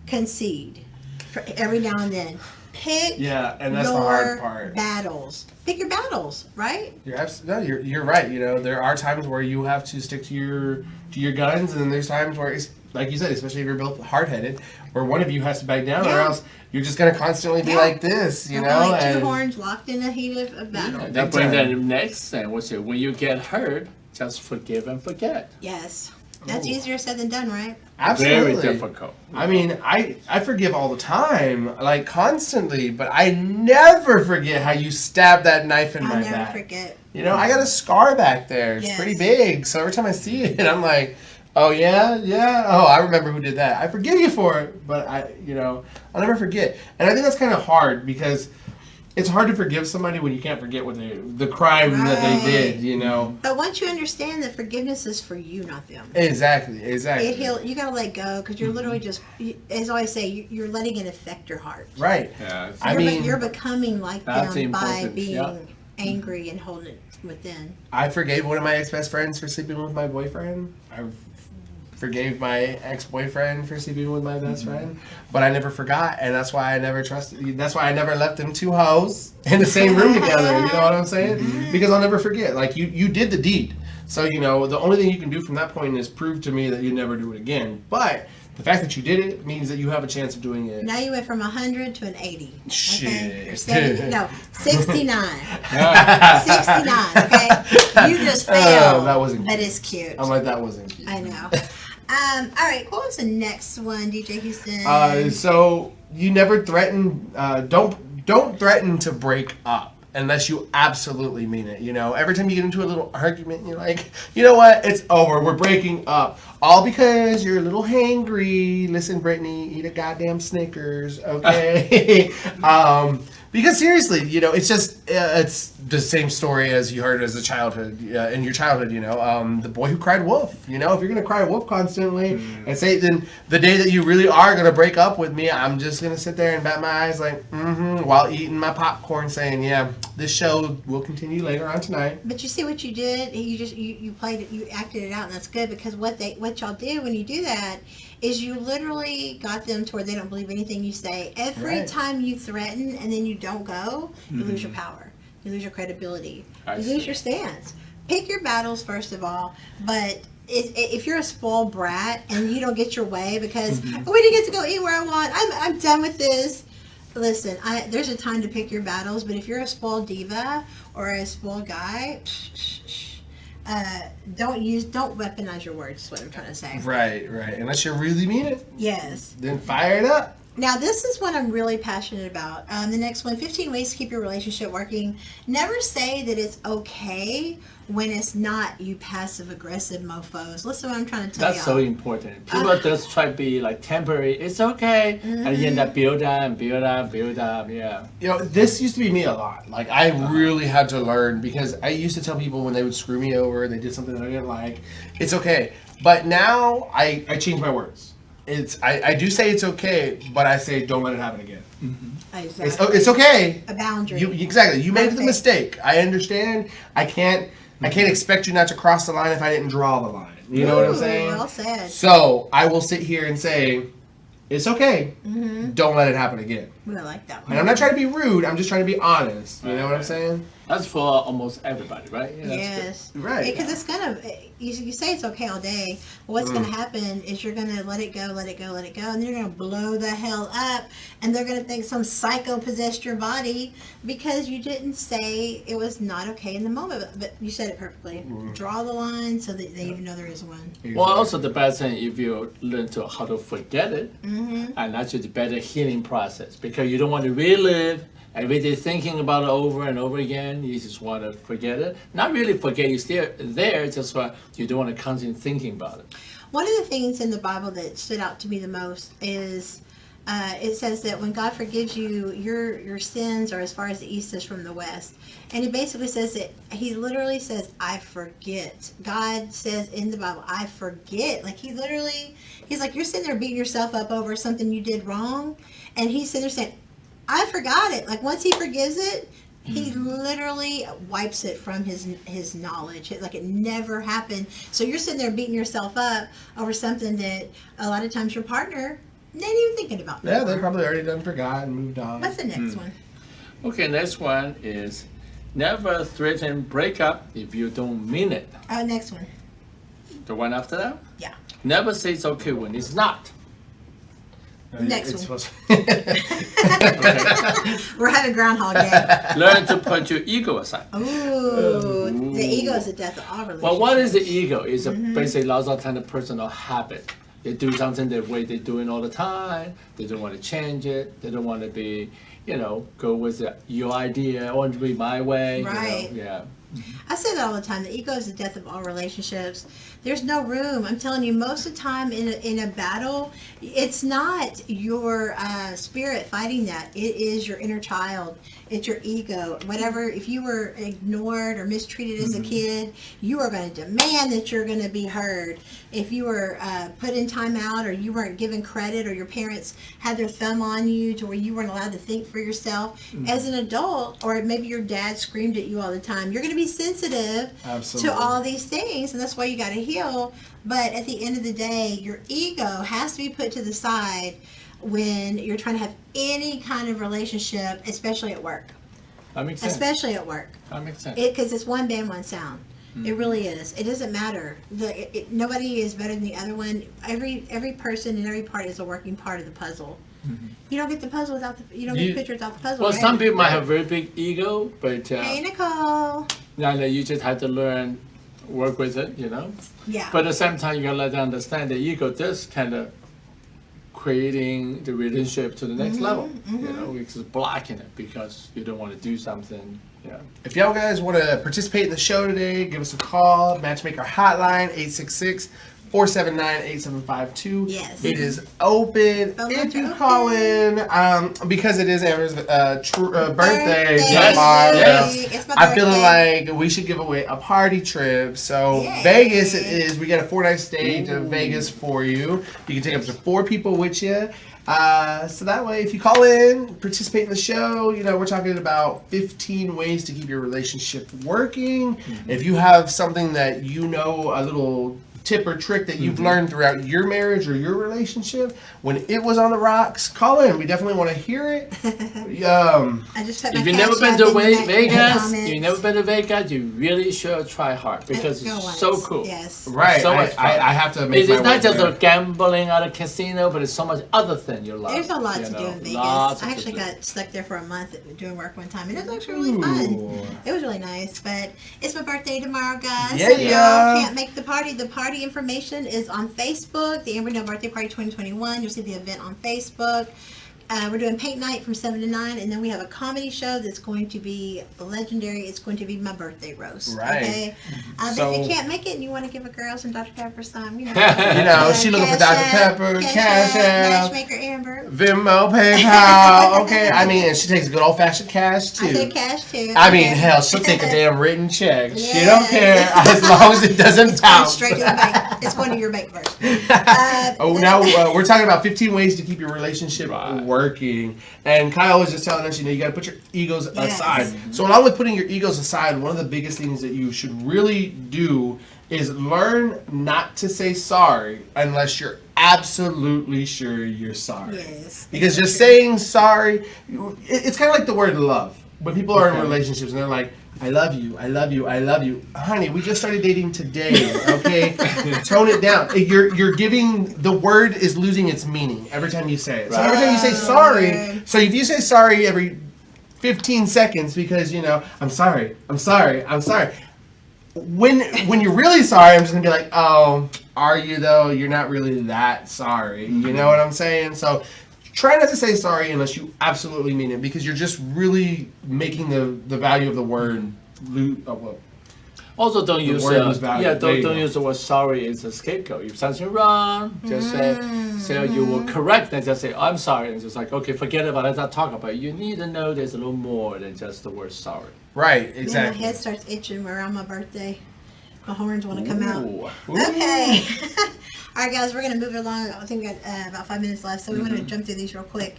concede for every now and then. Pick and that's the hard part. Battles. Pick your battles, right? You're right. There are times where you have to stick to your guns, and then there's times where it's like you said, especially if you're both hard-headed, where one of you has to back down, or else you're just gonna constantly be like this, like 2 horns locked in a heat of battle. Yeah, that brings that next thing, which is when you get hurt, just forgive and forget. Yes. That's easier said than done, right? Absolutely. Very difficult. I mean, I forgive all the time, like constantly, but I never forget how you stabbed that knife in my back. I never forget. I got a scar back there. It's pretty big, so every time I see it, I'm like, oh yeah, oh, I remember who did that. I forgive you for it, but I'll never forget. And I think that's kind of hard because it's hard to forgive somebody when you can't forget what the crime that they did, But once you understand that forgiveness is for you, not them. Exactly. You gotta let go because you're literally just, as I always say, you're letting it affect your heart. Right. Yeah. You're becoming like them by being angry and holding it within. I forgave one of my ex-best friends for sleeping with my boyfriend. forgave my ex-boyfriend for sleeping with my best friend, but I never forgot, and that's why I never trusted. That's why I never left them two hoes in the same room together. You know what I'm saying? Because I'll never forget. Like you did the deed. So the only thing you can do from that point is prove to me that you never do it again. But the fact that you did it means that you have a chance of doing it. Now you went from 100 to an 80. Shit. Okay? Or 70, no, 69. 69, okay? You just failed. That wasn't cute. But it's cute. I'm like, that wasn't cute. I know. All right, what was the next one, DJ Houston? So you never threaten, don't threaten to break up. Unless you absolutely mean it, Every time you get into a little argument, you're like, you know what? It's over. We're breaking up. All because you're a little hangry. Listen, Brittany, eat a goddamn Snickers, okay? Because seriously, it's just, it's the same story as you heard as a childhood, in your childhood, the boy who cried wolf. If you're going to cry wolf constantly and say, then the day that you really are going to break up with me, I'm just going to sit there and bat my eyes like, while eating my popcorn saying, yeah, this show will continue later on tonight. But you see what you did? You played it, you acted it out, and that's good, because what y'all do when you do that is you literally got them to where they don't believe anything you say. Every time you threaten and then you don't go, you lose your power. You lose your credibility. You lose your stance. Pick your battles, first of all, but if you're a spoiled brat and you don't get your way because we didn't get to go eat where I want, I'm done with this. Listen, there's a time to pick your battles, but if you're a spoiled diva or a spoiled guy, don't weaponize your words, is what I'm trying to say. Right. Unless you really mean it. Yes. Then fire it up. Now, this is what I'm really passionate about. The next one, 15 ways to keep your relationship working. Never say that it's okay when it's not, you passive-aggressive mofos. Listen to what I'm trying to tell you. That's so important. People just try to be like temporary. It's okay. And you end up build up. Yeah. This used to be me a lot. Like, I really had to learn, because I used to tell people when they would screw me over, they did something that I didn't like, it's okay. But now I change my words. I do say it's okay, but I say don't let it happen again. Exactly. It's okay. A boundary. Exactly. You made the mistake. I understand. I can't expect you not to cross the line if I didn't draw the line. You know what I'm saying? Well said. So I will sit here and say, it's okay. Don't let it happen again. We like that one. And I'm not trying to be rude. I'm just trying to be honest. You know what I'm saying? That's for almost everybody, right? Yeah, yes. Right. Because it's gonna. You say it's okay all day. What's gonna happen is you're gonna let it go, and then you're gonna blow the hell up, and they're gonna think some psycho possessed your body because you didn't say it was not okay in the moment. But you said it perfectly. Draw the line so that they even know there is one. Well, also the best thing if you learn to how to forget it, and that's just a better healing process, because you don't want to relive. Every day thinking about it over and over again, you just want to forget it. Not really forget, you're still there, just you don't want to constantly thinking about it. One of the things in the Bible that stood out to me the most is it says that when God forgives you, your sins are as far as the east is from the west. And it basically says that he literally says, I forget. God says in the Bible, I forget. Like he's like, you're sitting there beating yourself up over something you did wrong. And he's sitting there saying, I forgot it. Like once he forgives it, he literally wipes it from his knowledge. Like it never happened. So you're sitting there beating yourself up over something that a lot of times your partner ain't even thinking about. Yeah, they probably already done forgot and moved on. What's the next one? Okay, next one is never threaten breakup if you don't mean it. Next one. The one after that? Yeah. Never say it's okay when it's not. Next one. We're having Groundhog Day. Learn to put your ego aside. Ooh, the ego is the death of all relationships. Well, what is the ego? It's basically lots of time a personal habit. They do something the way they're doing all the time. They don't want to change it. They don't want to be, go with your idea. I want to be my way. Right. Yeah. I say that all the time. The ego is the death of all relationships. There's no room. I'm telling you, most of the time in a battle, it's not your spirit fighting that. It is your inner child. It's your ego. Whatever, if you were ignored or mistreated as a kid, you are going to demand that you're going to be heard. If you were put in timeout or you weren't given credit or your parents had their thumb on you to where you weren't allowed to think for yourself, as an adult, or maybe your dad screamed at you all the time, you're going to be be sensitive Absolutely. to all these things, and that's why you got to heal. But at the end of the day, your ego has to be put to the side when you're trying to have any kind of relationship, especially at work. That makes sense. Especially at work. That makes sense. Because it's one band, one sound. It really is. It doesn't matter. Nobody is better than the other one. Every person and every part is a working part of the puzzle. You don't get the puzzle without the. You don't get the picture without the puzzle. Well, right? some people might have very big ego, but Hey, Nicole. you just have to learn, work with it, you know. Yeah. But at the same time, you gotta let them understand the ego does kind of creating the relationship to the next level. You know, it's just blocking it because you don't want to do something. Yeah. If y'all guys want to participate in the show today, give us a call. Matchmaker hotline 866-479-8752. Yes. It is open. If you call in, because it is Amber's birthday tomorrow. Yes. It's my I'm feeling birthday. like we should give away a party trip. So Yay. Vegas it is. We got a 4-night stay to Vegas for you. You can take up to 4 people with you. So that way, if you call in, participate in the show, you know, we're talking about 15 ways to keep your relationship working. If you have something that you know, a little tip or trick that you've learned throughout your marriage or your relationship, when it was on the rocks, call in. We definitely want to hear it. I just put my If you've cash never been app to in the Vegas, comments. you've never been to Vegas, you really should try hard because Go it's once. so cool. Yes. Right. So much fun. I have to make It's my not way just there. a gambling at a casino, but it's so much other thing you love. There's a lot you to do know, in Vegas. lots I of actually to do. got stuck there for a month doing work one time, and it was actually really fun. It was really nice, but it's my birthday tomorrow, guys. Yeah, So if y'all yeah. can't make the party information is on Facebook, the Amber Neal Birthday Party 2021. You'll see the event on Facebook. We're doing paint night from 7 to 9, and then we have a comedy show that's going to be legendary. It's going to be my birthday roast. Right. Okay. But if So- you can't make it and you want to give a girl some Dr. Pepper some, you know. You know, she looking for Dr. Pepper, Cash App, Matchmaker Amber. Venmo, PayPal. Okay, I mean, and she takes good old fashioned cash too. I said cash too. I mean, Okay. hell, she'll take a damn written check. She Yeah. don't care as long as it doesn't It's going bounce. straight to the bank. It's going to your bank first. Now we're talking about 15 ways to keep your relationship working. And Kyle was just telling us, you know, you got to put your egos aside. So along with putting your egos aside, one of the biggest things that you should really do is learn not to say sorry unless you're absolutely sure you're sorry. Yes. Because just saying sorry, it's kind of like the word love. When people are in relationships and they're like, I love you, I love you, I love you. Honey, we just started dating today, okay? Tone it down. You're giving, the word is losing its meaning every time you say it. So every time you say sorry, so if you say sorry every 15 seconds because, you know, I'm sorry, I'm sorry, I'm sorry. When you're really sorry, I'm just going to be like, oh, are you though? You're not really that sorry. You know what I'm saying? So try not to say sorry unless you absolutely mean it, because you're just really making the value of the word lose. Also, don't use word was valued. There you don't go. use the word sorry as a scapegoat. If something wrong, just say you will correct and just say I'm sorry, and just like okay, forget about it. Let's not talk about it. You need to know there's a little more than just the word sorry. Right, Then exactly. my head starts itching around my birthday. My horns want to come out. Ooh. Okay. All right, guys, we're going to move it along. I think we got about 5 minutes left, so we want to jump through these real quick.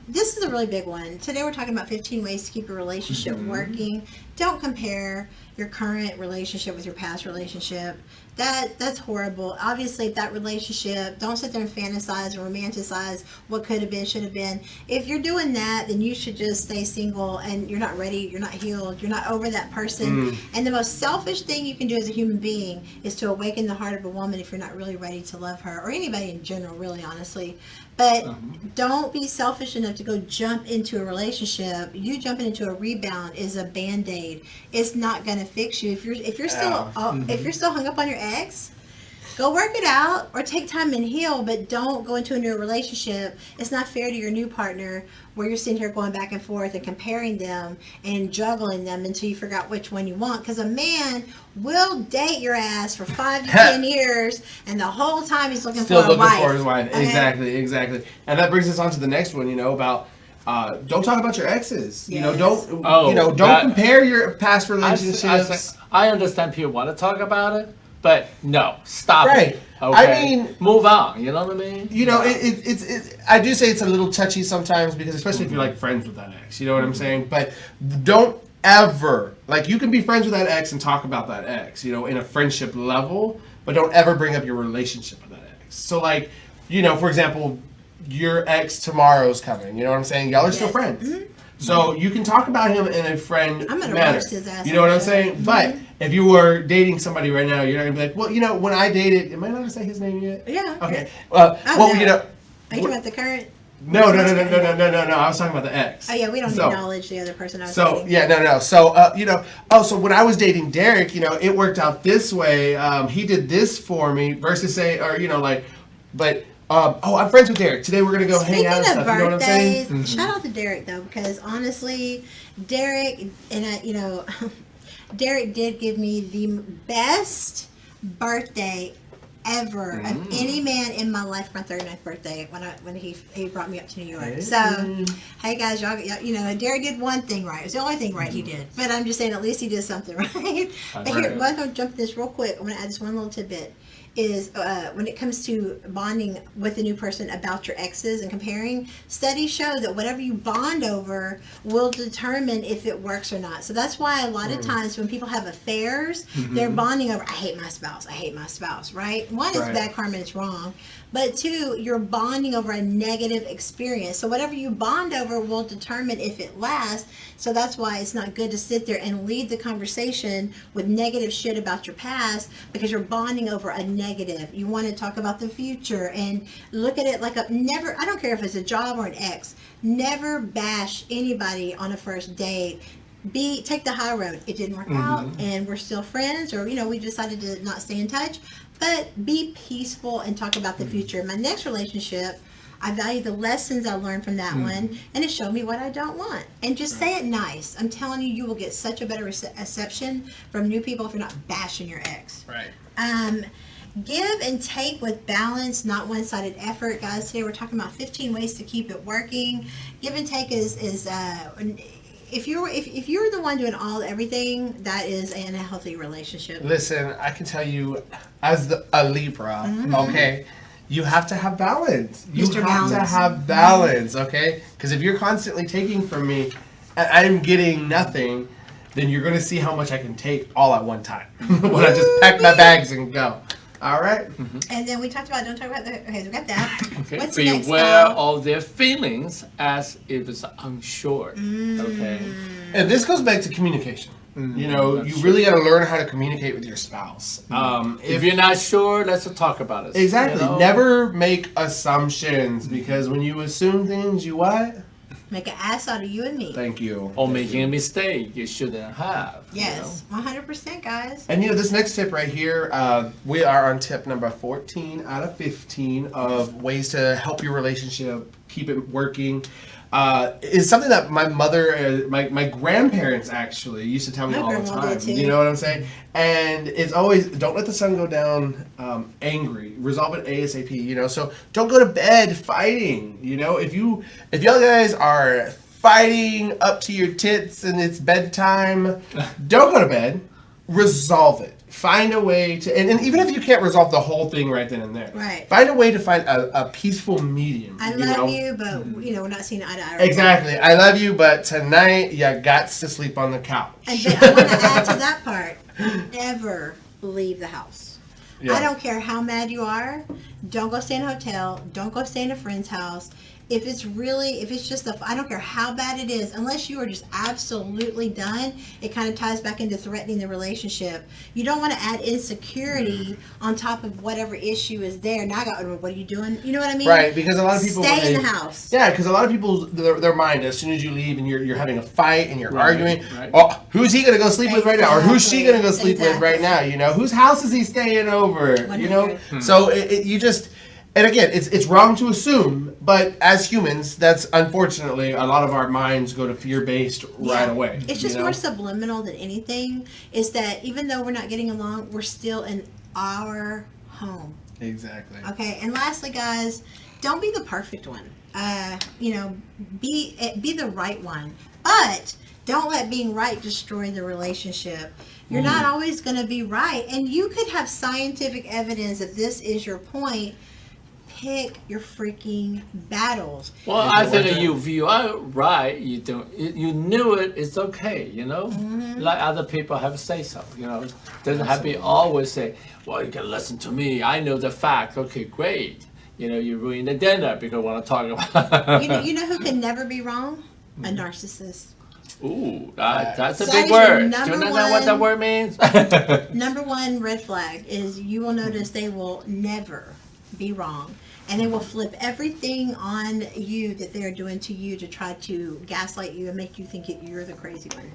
This is a really big one. Today we're talking about 15 ways to keep your relationship working. Don't compare your current relationship with your past relationship. That's horrible. Obviously, if that relationship, don't sit there and fantasize or romanticize what could have been, should have been. If you're doing that, then you should just stay single, and you're not ready, you're not healed, you're not over that person. And the most selfish thing you can do as a human being is to awaken the heart of a woman if you're not really ready to love her, or anybody in general, really, honestly. But don't be selfish enough to go jump into a relationship. You jumping into a rebound is a Band-Aid. It's not going to fix you. If you're still if you're still hung up on your ex, go work it out or take time and heal, but don't go into a new relationship. It's not fair to your new partner where you're sitting here going back and forth and comparing them and juggling them until you figure out which one you want. Because a man will date your ass for 5 to 10 years, and the whole time he's looking Still for a looking wife. for his wife. Okay? Exactly. And that brings us on to the next one, you know, about don't talk about your exes. You know, Yes. don't compare your past relationships. I understand people want to talk about it, but no, stop Right. it. Okay? I mean, move on. You know what I mean? you know, it's I do say it's a little touchy sometimes, because especially if you're like friends with that ex, you know what I'm saying? But don't ever Like, you can be friends with that ex and talk about that ex, in a friendship level, but don't ever bring up your relationship with that ex. So, like, for example, your ex tomorrow's coming. You know what I'm saying? Y'all are still friends. Mm-hmm. So you can talk about him in a friend I'm gonna manner. roast his ass. You know what I'm saying? Mm-hmm. But if you were dating somebody right now, you're not gonna be like, well, when I dated, am I not gonna say his name yet? Yeah. Okay. No. Are you talking about the current? No. I was talking about the ex. Oh yeah, we don't acknowledge the other person I was dating. No. So, so when I was dating Derek, it worked out this way. He did this for me versus I'm friends with Derek. Today we're gonna go hang out and stuff. Speaking of birthdays, mm-hmm. shout out to Derek though, because honestly, Derek and Derek did give me the best birthday ever of any man in my life. My 39th birthday when he brought me up to New York. Hey. So hey guys, y'all, Derek did one thing right. It was the only thing right he did. But I'm just saying, at least he did something right. But here, I'm gonna jump this real quick. I'm gonna add this one little tidbit. Is when it comes to bonding with a new person about your exes and comparing, studies show that whatever you bond over will determine if it works or not. So that's why a lot of times when people have affairs, they're bonding over, I hate my spouse, right? One is bad karma, it's wrong. But two, you're bonding over a negative experience. So whatever you bond over will determine if it lasts. So that's why it's not good to sit there and lead the conversation with negative shit about your past, because you're bonding over a negative. You want to talk about the future and look at it like I don't care if it's a job or an ex, never bash anybody on a first date. Take the high road. It didn't work out and we're still friends, or we decided to not stay in touch, but be peaceful and talk about the future. My next relationship, I value the lessons I learned from that one, and it showed me what I don't want. And just say it nice. I'm telling you, you will get such a better reception from new people if you're not bashing your ex. Right. Give and take with balance, not one-sided effort. Guys, today we're talking about 15 ways to keep it working. Give and take is if you're the one doing everything, that is a healthy relationship. Listen, I can tell you, as a Libra, okay, you have to have balance. You have to have balance, okay? Because if you're constantly taking from me and I'm getting nothing, then you're going to see how much I can take all at one time when I just pack my bags and go. All right. And then we talked about, don't talk about okay, so we got that. Okay. What's Beware of their feelings as if it's unsure. Okay. And this goes back to communication. You really got to learn how to communicate with your spouse. If you're not sure, let's talk about it. Exactly. Never make assumptions, because when you assume things, you what? Make an ass out of you and me. Thank you. Or making a mistake you shouldn't have. Yes, 100%, guys. And this next tip right here, we are on tip number 14 out of 15 of ways to help your relationship keep it working. Is something that my mother, my grandparents actually used to tell me all the time. You know what I'm saying? And it's always, don't let the sun go down angry. Resolve it ASAP. So don't go to bed fighting. If y'all guys are fighting up to your tits and it's bedtime, don't go to bed. Resolve it. Find a way to, and even if you can't resolve the whole thing right then and there, find a way to find a peaceful medium. I love you, but we're not seeing eye to eye. Exactly. I love you, but tonight you got to sleep on the couch. And I want to add to that part. Never leave the house. Yeah. I don't care how mad you are. Don't go stay in a hotel. Don't go stay in a friend's house. If it's just I don't care how bad it is, unless you are just absolutely done, it kind of ties back into threatening the relationship. You don't want to add insecurity on top of whatever issue is there. Now what are you doing? You know what I mean? Right, because a lot of people stay in the house. Yeah, because a lot of people, their mind, as soon as you leave and you're having a fight and you're arguing, oh, who's he going to go sleep with right now? Or who's she going to go sleep with right now? Whose house is he staying over? 100. So you just... And again, it's wrong to assume, but as humans, that's unfortunately a lot of our minds go to fear-based right away. It's just more subliminal than anything. Is that even though we're not getting along, we're still in our home. Exactly. Okay, and lastly, guys, don't be the perfect one. Be the right one, but don't let being right destroy the relationship. You're not always going to be right, and you could have scientific evidence that this is your point. Pick your freaking battles. Well, I think if you are right, you don't. You knew it. It's okay. Like other people have say so. Doesn't have to be always say, "Well, you can listen to me. I know the fact." Okay, great. You ruin the dinner because I want to talk about. You know who can never be wrong? A narcissist. Ooh, that's a So big that is your word. Do you number know what that one- word means? Number one red flag is you will notice they will never be wrong. And they will flip everything on you that they're doing to you to try to gaslight you and make you think you're the crazy one.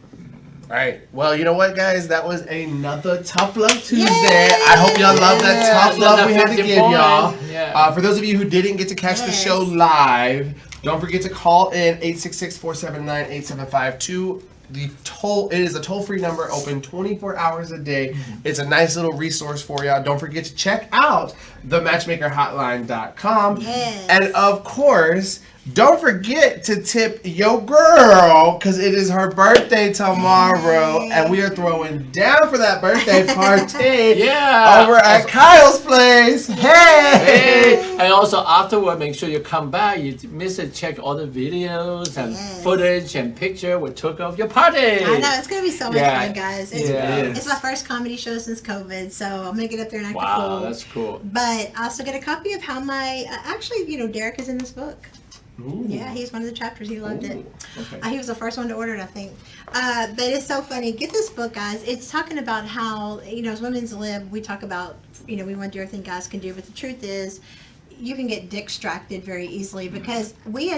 All right. Well, you know what, guys? That was another Tough Love Tuesday. Yay! I hope y'all love that tough love we had to give y'all. Yeah. For those of you who didn't get to catch the show live, don't forget to call in 866-479-8752. It is a toll-free number, open 24 hours a day. It's a nice little resource for y'all. Don't forget to check out thematchmakerhotline.com. Yes. And of course, don't forget to tip your girl, because it is her birthday tomorrow, and we are throwing down for that birthday party over at Kyle's place. Hey! And also afterward, make sure you come back. You miss it, check all the videos and footage and picture we took of your party. I know, it's going to be so much fun, guys. It's It's my first comedy show since COVID, so I'm going to get up there and act a Wow, fool. that's cool. But I also get a copy of how my, Derek is in this book. Ooh. Yeah, he's one of the chapters. He loved it. Okay. He was the first one to order it, I think. But it's so funny. Get this book, guys. It's talking about how, as women's lib, we talk about, we want to do everything guys can do. But the truth is, you can get distracted very easily because we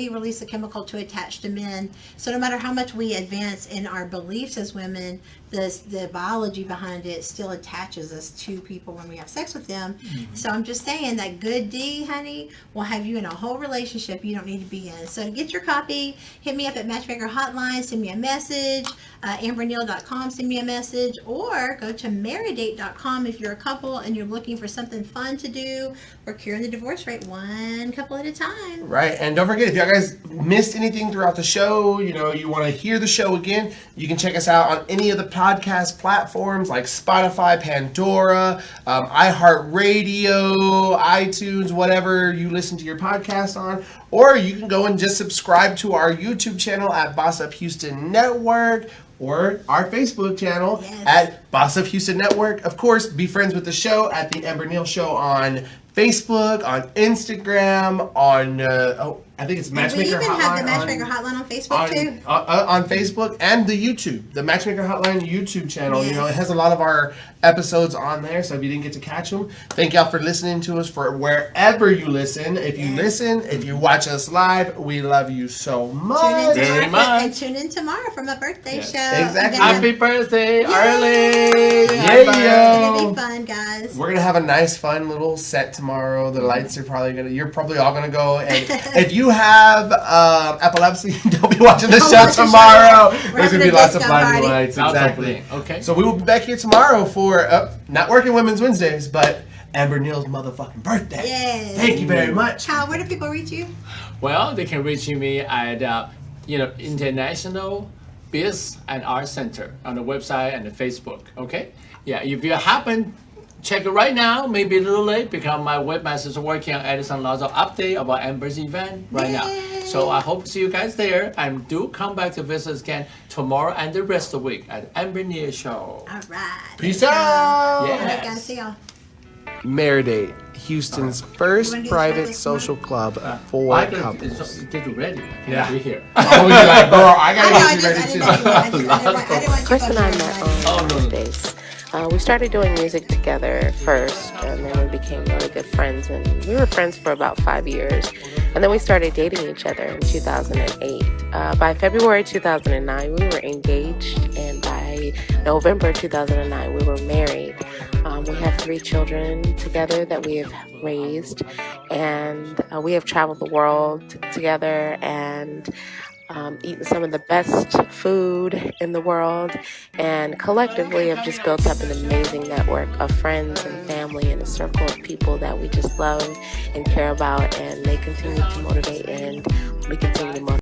release a chemical to attach to men. So no matter how much we advance in our beliefs as women, the biology behind it still attaches us to people when we have sex with them. So I'm just saying that good D, honey, will have you in a whole relationship you don't need to be in. So get your copy. Hit me up at Matchmaker Hotline. Send me a message. AmberNeal.com. Send me a message. Or go to Marriedate.com if you're a couple and you're looking for something fun to do. We're curing the divorce rate one couple at a time. Right, and don't forget, if y'all guys missed anything throughout the show, you want to hear the show again, you can check us out on any of the podcast platforms like Spotify, Pandora, iHeartRadio, iTunes, whatever you listen to your podcast on. Or you can go and just subscribe to our YouTube channel at Boss Up Houston Network, or our Facebook channel at Boss Up Houston Network. Of course, be friends with the show at the Amber Neal Show on Facebook, on Instagram, on I think it's Matchmaker Hotline. We even have the Matchmaker Hotline on Facebook too. On Facebook and the YouTube, the Matchmaker Hotline YouTube channel. It has a lot of our episodes on there. So if you didn't get to catch them, thank y'all for listening to us for wherever you listen. If you listen, if you watch us live, we love you so much. And tune in tomorrow for my birthday show. Exactly. Happy birthday, early. Yeah, It's gonna be fun, guys. We're gonna have a nice, fun little set tomorrow. The lights are you're probably all gonna go. And if you have epilepsy, don't be watching the show tomorrow. There's gonna be lots of blinding lights. Exactly. Okay. So we will be back here tomorrow for not working Women's Wednesdays, but Amber Neal's motherfucking birthday. Yes. Thank you very much. Kyle, where do people reach you? Well, they can reach me at International Biz and Art Center on the website and the Facebook. Okay. Yeah. If you happen. Check it right now. Maybe a little late because my webmaster is working on adding some lots of update about Amber's event right now. So I hope to see you guys there. And do come back to visit us again tomorrow and the rest of the week at Amber Neal Show. All right. Peace out. All right, guys. See y'all. Marriedate, Houston's first private social club for couples. Get you ready. I can't be here. Oh, you're like, girl, I gotta get you ready too. Chris and I met on MySpace. We started doing music together first, and then we became really good friends, and we were friends for about 5 years. And then we started dating each other in 2008. By February 2009, we were engaged, and by November 2009, we were married. We have 3 children together that we have raised, and we have traveled the world together and eaten some of the best food in the world, and collectively have just built up an amazing network of friends and family and a circle of people that we just love and care about, and they continue to motivate, and we continue to motivate.